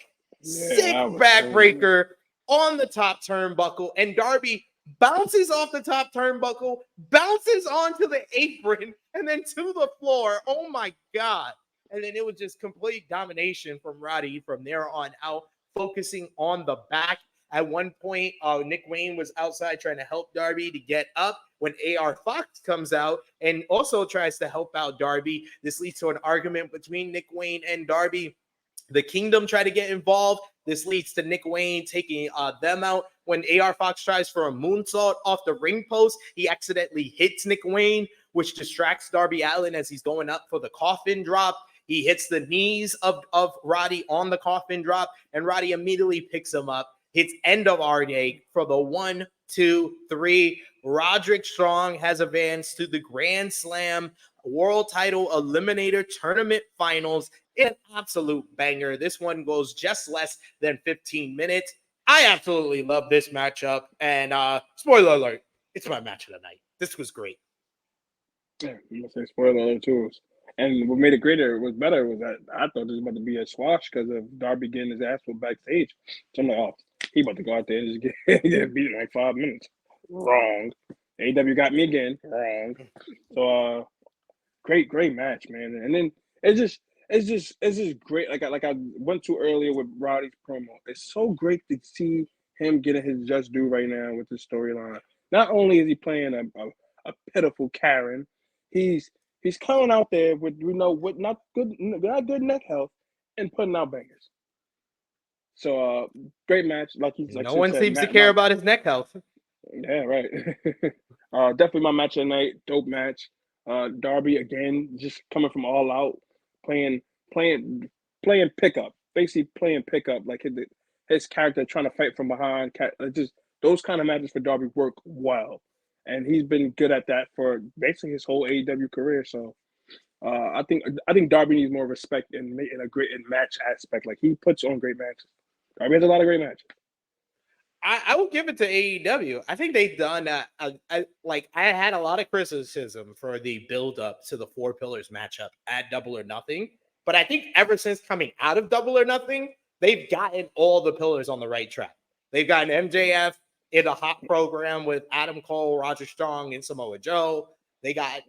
backbreaker on the top turnbuckle, and Darby bounces off the top turnbuckle, bounces onto the apron, and then to the floor. Oh my God. And then it was just complete domination from Roddy from there on out, focusing on the back. At one point, Nick Wayne was outside trying to help Darby to get up when AR Fox comes out and also tries to help out Darby. This leads to an argument between Nick Wayne and Darby. The Kingdom try to get involved. This leads to Nick Wayne taking them out. When AR Fox tries for a moonsault off the ring post, he accidentally hits Nick Wayne, which distracts Darby Allin as he's going up for the coffin drop. He hits the knees of Roddy on the coffin drop, and Roddy immediately picks him up, hits end of our day for the 1, 2, 3. Roderick Strong has advanced to the Grand Slam World Title Eliminator Tournament Finals. An absolute banger. This one goes just less than 15 minutes. I absolutely love this matchup. And spoiler alert, it's my match of the night. This was great. Yeah, I'm gonna say spoiler alert too. And what made it better was that I thought this was about to be a squash because of Darby getting his ass whipped backstage. So I'm like, oh, he about to go out there and just get beat in like 5 minutes. Wrong. AEW got me again. Wrong. So great match, man. And then it's just great. Like I went to earlier with Roddy's promo. It's so great to see him getting his just due right now with this storyline. Not only is he playing a pitiful Karen, he's coming out there with not good neck health and putting out bangers. So great match. No one seems to care about his neck health. Yeah, right. Definitely my match of the night. Dope match. Darby again, just coming from all out, playing pickup, basically playing pickup, like his character trying to fight from behind. Just those kind of matches for Darby work well, and he's been good at that for basically his whole AEW career. So I think Darby needs more respect in a great match aspect. Like he puts on great matches. Darby has a lot of great matches. I will give it to AEW. I think they've done I had a lot of criticism for the build up to the 4 Pillars matchup at Double or Nothing, but I think ever since coming out of Double or Nothing, they've gotten all the pillars on the right track. They've gotten MJF in a hot program with Adam Cole, Roger Strong, and Samoa Joe. They got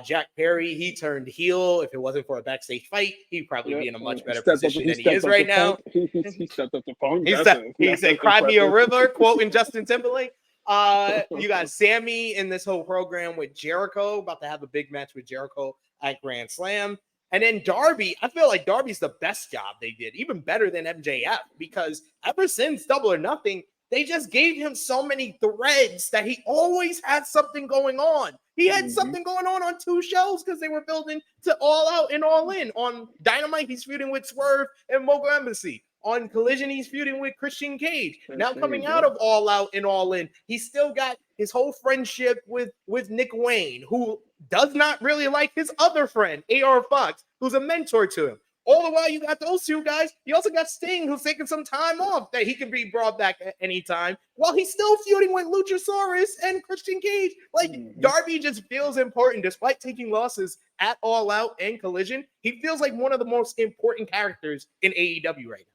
Jack Perry. He turned heel. If it wasn't for a backstage fight, he'd probably be in a much better position than he is right now. He stepped up the phone. He said, "Cry me a river," quoting Justin Timberlake. You got Sammy in this whole program with Jericho, about to have a big match with Jericho at Grand Slam. And then Darby, I feel like Darby's the best job they did, even better than MJF, because ever since Double or Nothing, they just gave him so many threads that he always had something going on. He had something going on 2 shows because they were building to All Out and All In. On Dynamite, he's feuding with Swerve and Mogul Embassy. On Collision, he's feuding with Christian Cage. Now coming out of All Out and All In, he's still got his whole friendship with Nick Wayne, who does not really like his other friend, AR Fox, who's a mentor to him. All the while you got those two guys. You also got Sting, who's taking some time off that he can be brought back at any time while he's still feuding with Luchasaurus and Christian Cage. Like, Darby just feels important despite taking losses at All Out and Collision. He feels like one of the most important characters in AEW right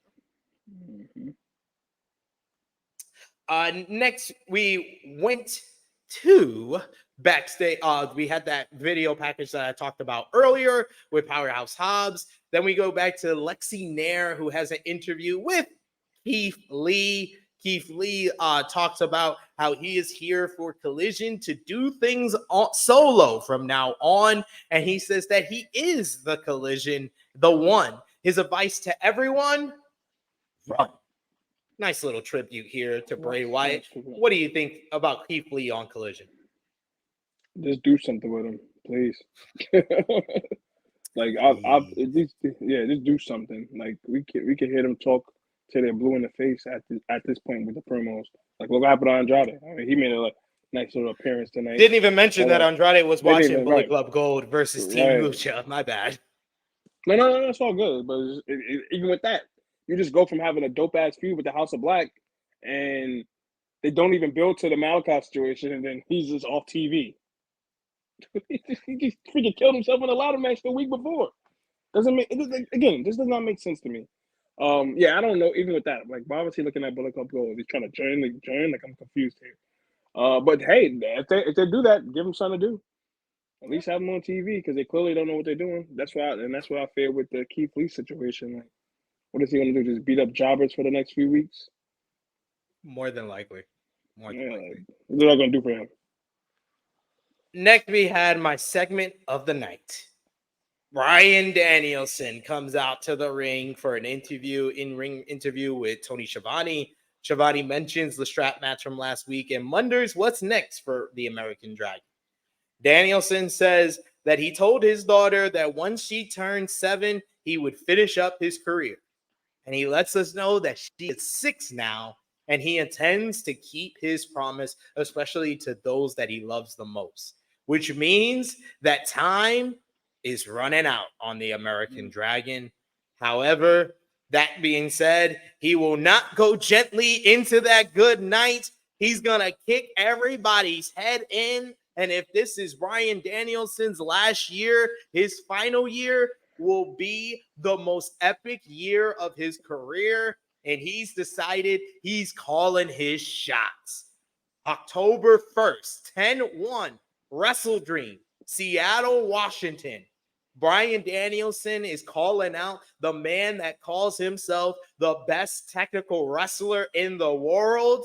now. Next, we went to backstage. We had that video package that I talked about earlier with Powerhouse Hobbs. Then we go back to Lexi Nair, who has an interview with Keith Lee. Keith Lee talks about how he is here for Collision to do things solo from now on. And he says that he is the Collision, the one. His advice to everyone, run. Nice little tribute here to Bray Wyatt. What do you think about Keith Lee on Collision? Just do something with him, please. Like just do something. Like we can hear them talk till they're blue in the face at this point with the promos. Like what happened to Andrade? I mean, he made a nice little appearance tonight. Didn't even mention that Andrade was watching Bullet Club Gold versus Team Lucha. My bad. No, it's all good. But even with that, you just go from having a dope ass feud with the House of Black, and they don't even build to the Malachi situation, and then he's just off TV. He just freaking killed himself in a ladder match the week before. This does not make sense to me. I don't know. Even with that, like, why was he looking at Bullet Club Gold? He's trying to join. Like, I'm confused here. But hey, if they do that, give them something to do. At least have them on TV because they clearly don't know what they're doing. That's why I fear with the Keith Lee situation. Like, what is he going to do? Just beat up jobbers for the next few weeks? More than likely. What's that going to do for him? Next, we had my segment of the night. Bryan Danielson comes out to the ring for an in-ring interview with Tony Schiavone. Schiavone mentions the strap match from last week and wonders what's next for the American Dragon. Danielson says that he told his daughter that once she turned 7, he would finish up his career. And he lets us know that she is 6 now, and he intends to keep his promise, especially to those that he loves the most, which means that time is running out on the American Dragon. However, that being said, he will not go gently into that good night. He's going to kick everybody's head in. And if this is Bryan Danielson's last year, his final year will be the most epic year of his career. And he's decided he's calling his shots. October 1st, 10-1, Wrestle Dream, Seattle, Washington. Bryan Danielson is calling out the man that calls himself the best technical wrestler in the world,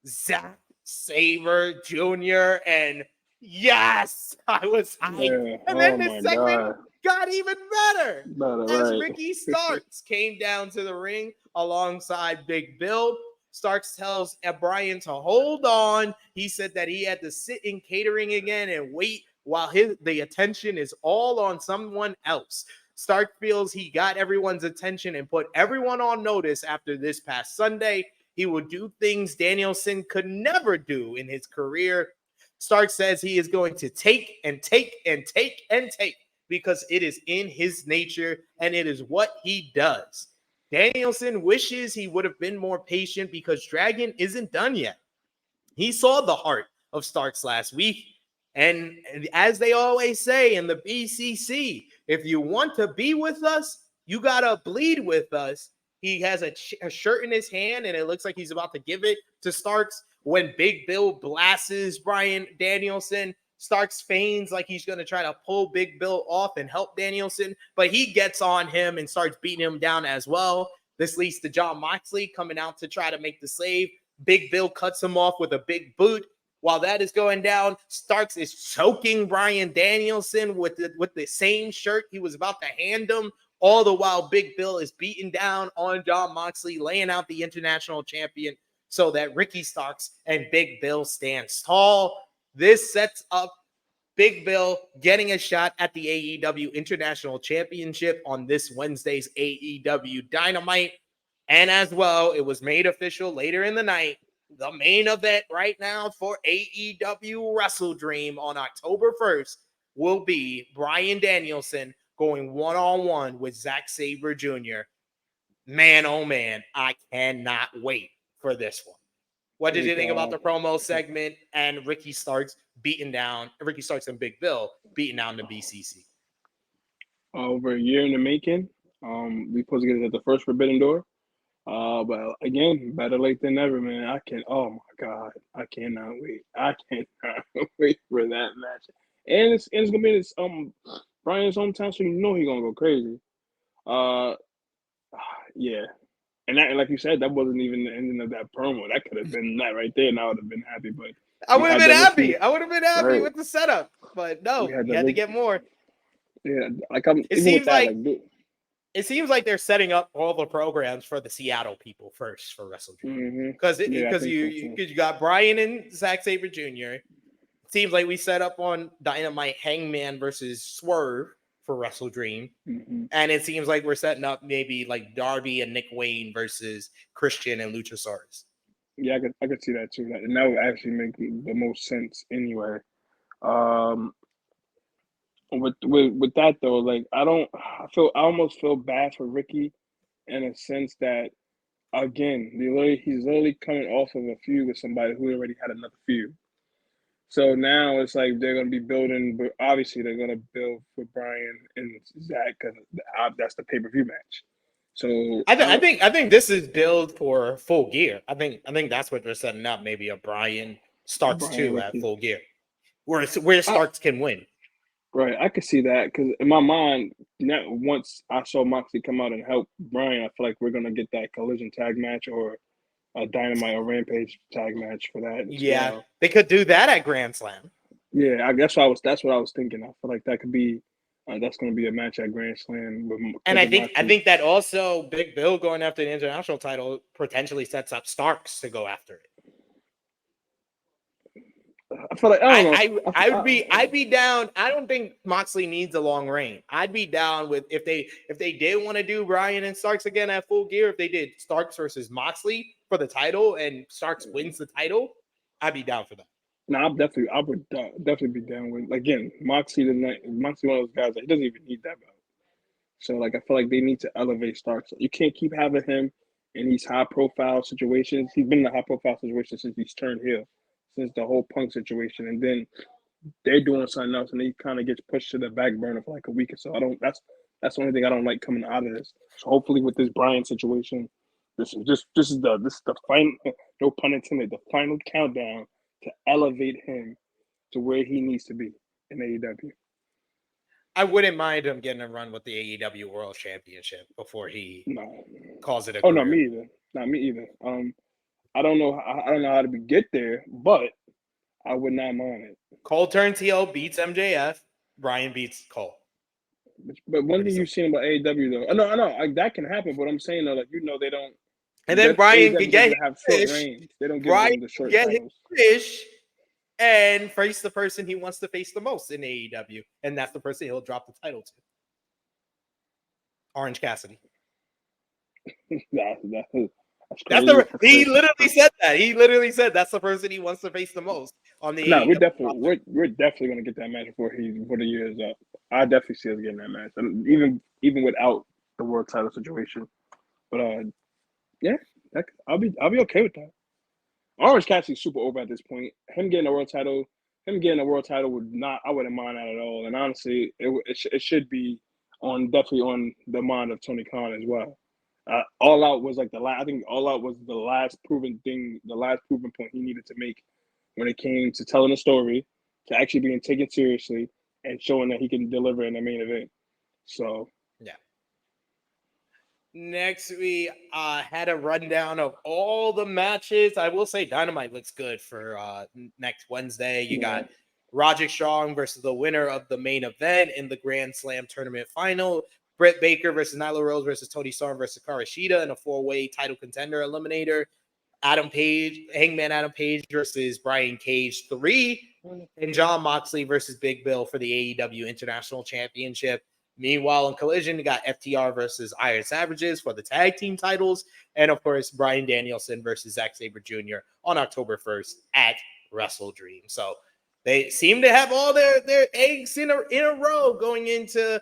Zack Sabre Jr. And yes, I was hyped. And then this segment got even better. As Ricky Starks came down to the ring alongside Big Bill. Starks tells Bryan to hold on. He said that he had to sit in catering again and wait while the attention is all on someone else. Stark feels he got everyone's attention and put everyone on notice after this past Sunday. He will do things Danielson could never do in his career. Stark says he is going to take and take and take and take because it is in his nature and it is what he does. Danielson wishes he would have been more patient because Dragon isn't done yet. He saw the heart of Starks last week. And as they always say in the BCC, if you want to be with us, you got to bleed with us. He has a shirt in his hand, and it looks like he's about to give it to Starks when Big Bill blasts Bryan Danielson. Starks feigns like he's going to try to pull Big Bill off and help Danielson, but he gets on him and starts beating him down as well. This leads to Jon Moxley coming out to try to make the save. Big Bill cuts him off with a big boot. While that is going down, Starks is choking Bryan Danielson with the same shirt he was about to hand him. All the while, Big Bill is beating down on Jon Moxley, laying out the international champion so that Ricky Starks and Big Bill stands tall. This sets up Big Bill getting a shot at the AEW International Championship on this Wednesday's AEW Dynamite. And as well, it was made official later in the night. The main event right now for AEW Wrestle Dream on October 1st will be Bryan Danielson going one-on-one with Zack Sabre Jr. Man, oh man, I cannot wait for this one. What did you think about the promo segment and Ricky Starks and Big Bill beating down the BCC? Over a year in the making. We supposed to get it at the first Forbidden Door. But again, better late than never, man. Oh my God, I cannot wait. I cannot wait for that match. And it's gonna be this Brian's hometown, so you know he's gonna go crazy. Yeah. And that, like you said, that wasn't even the ending of that promo. That could have been that right there, and I would have been happy. But I would have been happy. I would have been happy right. with the setup, but no, we had to get more. Yeah, It seems like they're setting up all the programs for the Seattle people first for Wrestle Dream, because you got Bryan and Zack Sabre Jr. It seems like we set up on Dynamite Hangman versus Swerve for Wrestle Dream, and it seems like we're setting up maybe like Darby and Nick Wayne versus Christian and Luchasaurus. Yeah, I could see that too, and that would actually make the most sense anyway. With that though, like I almost feel bad for Ricky in a sense that again, he's literally coming off of a feud with somebody who already had another feud. So now it's like they're gonna be building, but obviously they're gonna build for Bryan and Zach because that's the pay-per-view match. So I think this is build for Full Gear. I think that's what they're setting up. Maybe a Bryan Starks 2 at Full Gear, where Starks can win. Right, I could see that because in my mind, once I saw Moxley come out and help Bryan, I feel like we're gonna get that collision tag match or a Dynamite or Rampage tag match for that. Yeah, they could do that at Grand Slam. Yeah, I guess that's what I was thinking. I feel like that could be that's going to be a match at Grand Slam. And I think that also Big Bill going after the international title potentially sets up Starks to go after it. I feel like I'd be down. I don't think Moxley needs a long reign. I'd be down with if they did want to do Bryan and Starks again at Full Gear. If they did Starks versus Moxley for the title and Starks wins the title, I'd be down for that. No, I would definitely be down with again Moxley. Moxley one of those guys that he doesn't even need that belt. So like I feel like they need to elevate Starks. You can't keep having him in these high profile situations. He's been in a high profile situation since he's turned heel. Since the whole Punk situation, and then they're doing something else, and he kind of gets pushed to the back burner for like a week or so. That's the only thing I don't like coming out of this. So hopefully, with this Bryan situation, this is the final, no pun intended, the final countdown to elevate him to where he needs to be in AEW. I wouldn't mind him getting a run with the AEW World Championship before he calls it a career. No, me either. Not me either. I don't know how to get there, but I would not mind it. Cole turns heel, beats MJF. Bryan beats Cole. But one thing you've seen about AEW though, I know that can happen. But I'm saying though, like they don't. And then Bryan can get have short reigns. They don't give them the short titles. Fish and face the person he wants to face the most in AEW, and that's the person he'll drop the title to. Orange Cassidy. He literally said that. He literally said that's the person he wants to face the most on the. No, we're definitely gonna get that match before the year is up. I definitely see us getting that match, and even without the world title situation. But yeah, I'll be okay with that. Orange Cassidy's super over at this point. Him getting a world title would not. I wouldn't mind that at all. And honestly, it should be definitely on the mind of Tony Khan as well. All Out was like I think All Out was the last proven point he needed to make when it came to telling a story, to actually being taken seriously, and showing that he can deliver in the main event. So yeah. Next, we had a rundown of all the matches. I will say Dynamite looks good for next Wednesday. You got Roderick Strong versus the winner of the main event in the Grand Slam tournament final. Britt Baker versus Nyla Rose versus Toni Storm versus Hikaru Shida in a 4-way title contender eliminator. Hangman Adam Page versus Brian Cage 3. And Jon Moxley versus Big Bill for the AEW International Championship. Meanwhile, in Collision, you got FTR versus Iron Savages for the tag team titles. And, of course, Bryan Danielson versus Zack Sabre Jr. on October 1st at Wrestle Dream. So They seem to have all their eggs in a row going into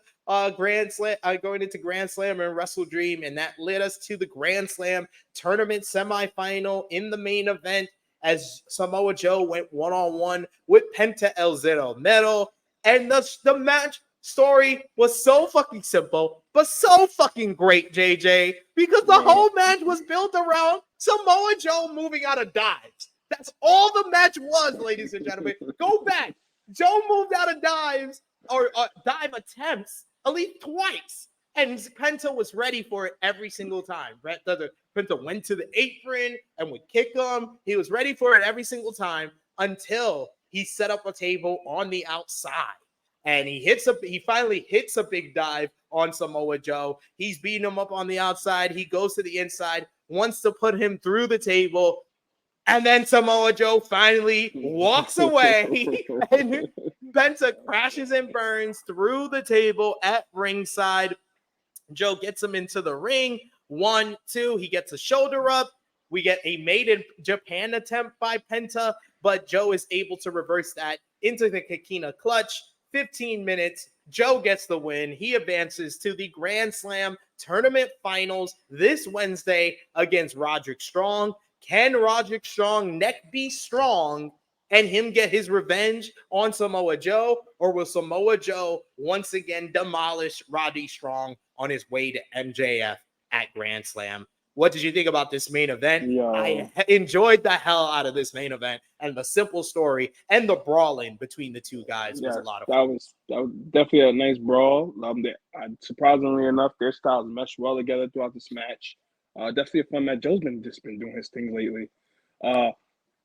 Grand Slam and Wrestle Dream, and that led us to the Grand Slam tournament semifinal in the main event as Samoa Joe went one-on-one with Penta El Zero Miedo, and the match story was so fucking simple, but so fucking great, JJ, because the whole match was built around Samoa Joe moving out of dives. That's all the match was, ladies and gentlemen. Go back. Joe moved out of dives or dive attempts at least twice, and Penta was ready for it every single time. Penta went to the apron and would kick him. He was ready for it every single time until he set up a table on the outside. And he finally hits a big dive on Samoa Joe. He's beating him up on the outside. He goes to the inside, wants to put him through the table. And then Samoa Joe finally walks away, and Penta crashes and burns through the table at ringside. Joe gets him into the ring. 1, 2, he gets a shoulder up. We get a made in Japan attempt by Penta, but Joe is able to reverse that into the Kikina clutch. 15 minutes. Joe gets the win. He advances to the Grand Slam tournament finals this Wednesday against Roderick Strong. Can Roderick Strong neck be strong and him get his revenge on Samoa Joe? Or will Samoa Joe once again demolish Roddy Strong on his way to MJF at Grand Slam? What did you think about this main event? Yo. I enjoyed the hell out of this main event, and the simple story and the brawling between the two guys was a lot of fun. That was definitely a nice brawl. Surprisingly enough, their styles meshed well together throughout this match. Definitely a fun match. Joe's been doing his thing lately.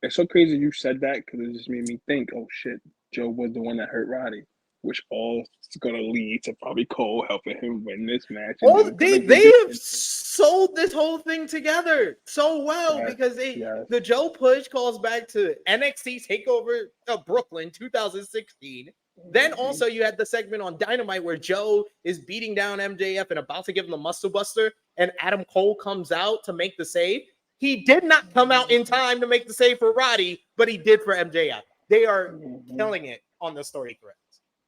It's so crazy you said that because it just made me think, oh shit, Joe was the one that hurt Roddy, which all is going to lead to probably Cole helping him win this match. Oh, they have sold this whole thing together so well because the Joe push calls back to NXT Takeover of Brooklyn 2016. Then also you had the segment on Dynamite where Joe is beating down MJF and about to give him the Muscle Buster, and Adam Cole comes out to make the save. He did not come out in time to make the save for Roddy, but he did for MJF. They are killing it on the story threads.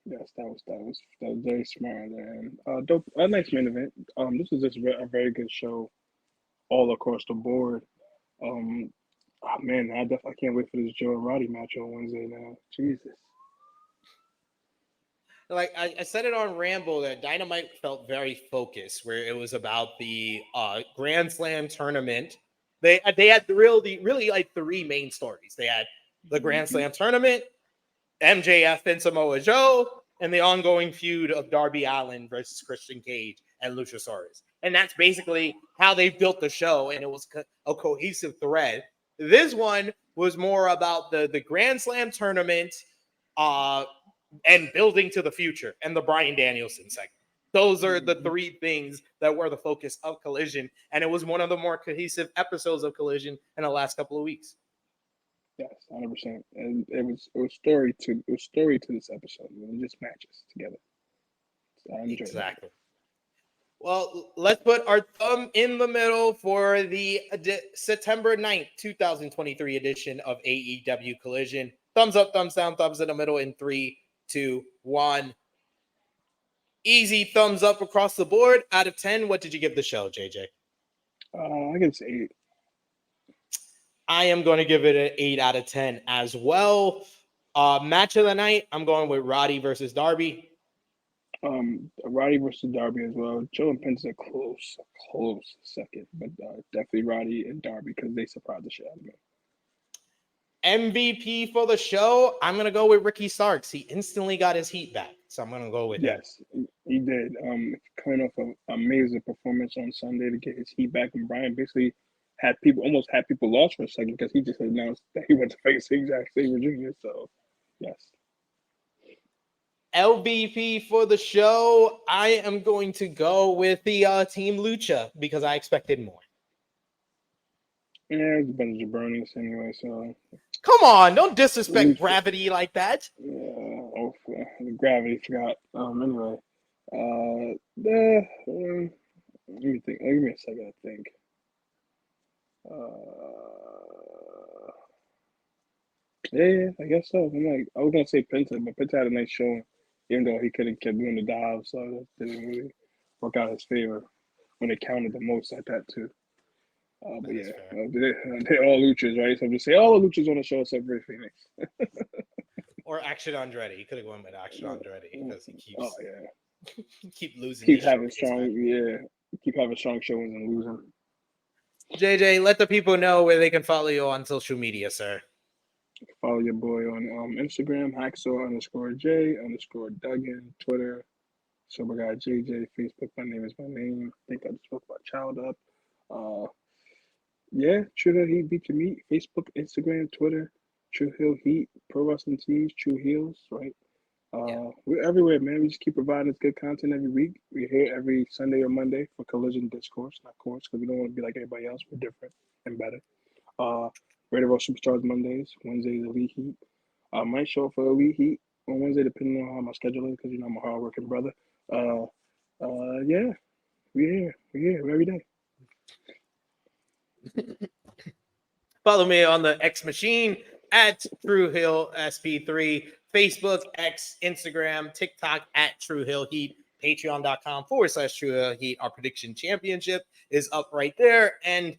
Yes, that was very smart, and a nice main event. This is just a very good show, all across the board. Man, I can't wait for this Joe and Roddy match on Wednesday now. Jesus. Like I said it on Ramble that Dynamite felt very focused, where it was about the Grand Slam tournament. They had really like three main stories. They had the Grand Slam tournament, MJF and Samoa Joe, and the ongoing feud of Darby Allin versus Christian Cage and Luchasaurus. And that's basically how they built the show, and it was a cohesive thread. This one was more about the Grand Slam tournament and building to the future and the Bryan Danielson segment. Those are the three things that were the focus of Collision, and it was one of the more cohesive episodes of Collision in the last couple of weeks. Yes, 100%. And it was story to this episode. It was just matches together. So exactly. Well, let's put our thumb in the middle for the September 9th, 2023 edition of AEW Collision. Thumbs up, thumbs down, thumbs in the middle in 3, 2, 1. Easy thumbs up across the board. Out of 10, what did you give the show, JJ? I guess 8. I am going to give it an 8 out of 10 as well. Match of the night, I'm going with Roddy versus Darby. Roddy versus Darby as well. Joe and Pence are close second, but definitely Roddy and Darby because they surprised the shit out of me. MVP for the show, I'm going to go with Ricky Starks. He instantly got his heat back, so I'm going to go with him. Yes, he did. Coming off an amazing performance on Sunday to get his heat back, and Bryan basically almost had people lost for a second because he just announced that he went to face Zack Sabre Jr. So, yes. LVP for the show, I am going to go with the Team Lucha because I expected more. Yeah, it's a bunch of Jabroni's anyway, so. Come on, don't disrespect Gravity like that. Yeah, Gravity forgot. Anyway, let me think. Give me a second to think. Yeah, I guess so. I'm like, I was gonna say Penta, but Penta had a nice showing, even though he could have kept doing the dive, so that didn't really work out his favor when it counted the most at that too. But That is yeah, fair. they're all luchas, right? So I'm just saying all the luchas on the show except Rey Fenix. Or Action Andretti. He could have gone with Action Andretti because he Oh keeps yeah, keep losing keep these having showcase strong, matches. yeah, keep having strong showings and losing. JJ, let the people know where they can follow you on social media, sir. Follow your boy on Instagram, hacksaw_J_Duggan, Twitter, Sober Guy JJ, Facebook. My name is my name. I think I just woke my child up. Uh, yeah, True Hill Heat beat your meat. Facebook, Instagram, Twitter, True Hill Heat, Pro Wrestling Tees, True Heels, right? Yeah. We're everywhere, man. We just keep providing us good content every week. We're here every Sunday or Monday for Collision Discourse, not Course, because we don't want to be like everybody else. We're different and better. Radio Row Superstars Mondays, Wednesdays Elite Heat. I might show up for Elite Heat on Wednesday, depending on how my schedule is, because you know I'm a hardworking brother. Yeah, we're here every day. Follow me on the X Machine at True Hill SP3, Facebook, X, Instagram, TikTok at True Hill Heat, patreon.com/True Hill Heat. Our prediction championship is up right there, and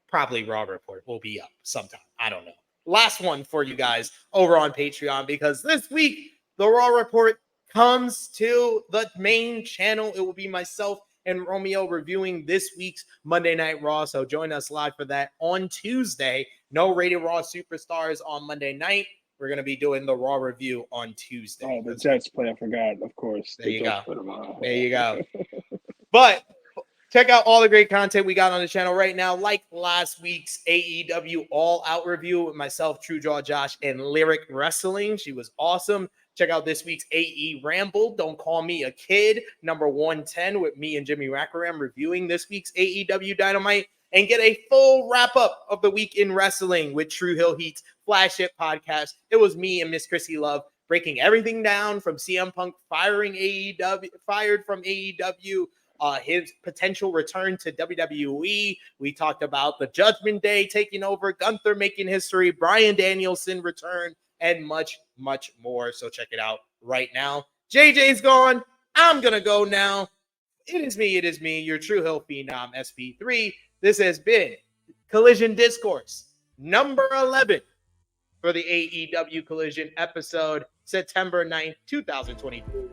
probably Raw Report will be up sometime. I don't know. Last one for you guys over on Patreon, because this week the Raw Report comes to the main channel. It will be myself and Romeo reviewing this week's Monday Night Raw. So join us live for that on Tuesday. No Rated Raw Superstars on Monday night. We're going to be doing the Raw review on Tuesday. Oh, the Jets play, I forgot, of course. There you Jets go. play tomorrow. There you go. But check out all the great content we got on the channel right now, like last week's AEW All Out review with myself, True Jaw Josh, and Lyric Wrestling. She was awesome. Check out this week's AE Ramble, Don't Call Me a Kid, number 110, with me and Jimmy Rackaram reviewing this week's AEW Dynamite. And get a full wrap-up of the week in wrestling with True Hill Heat's Flash Hit podcast. It was me and Miss Chrissy Love breaking everything down, from CM Punk fired from AEW, his potential return to WWE. We talked about the Judgment Day taking over, Gunther making history, Bryan Danielson return, and much, much more. So check it out right now. JJ's gone. I'm going to go now. It is me, your True Hill Phenom SP3. This has been Collision Discourse number 11 for the AEW Collision episode, September 9th, 2022.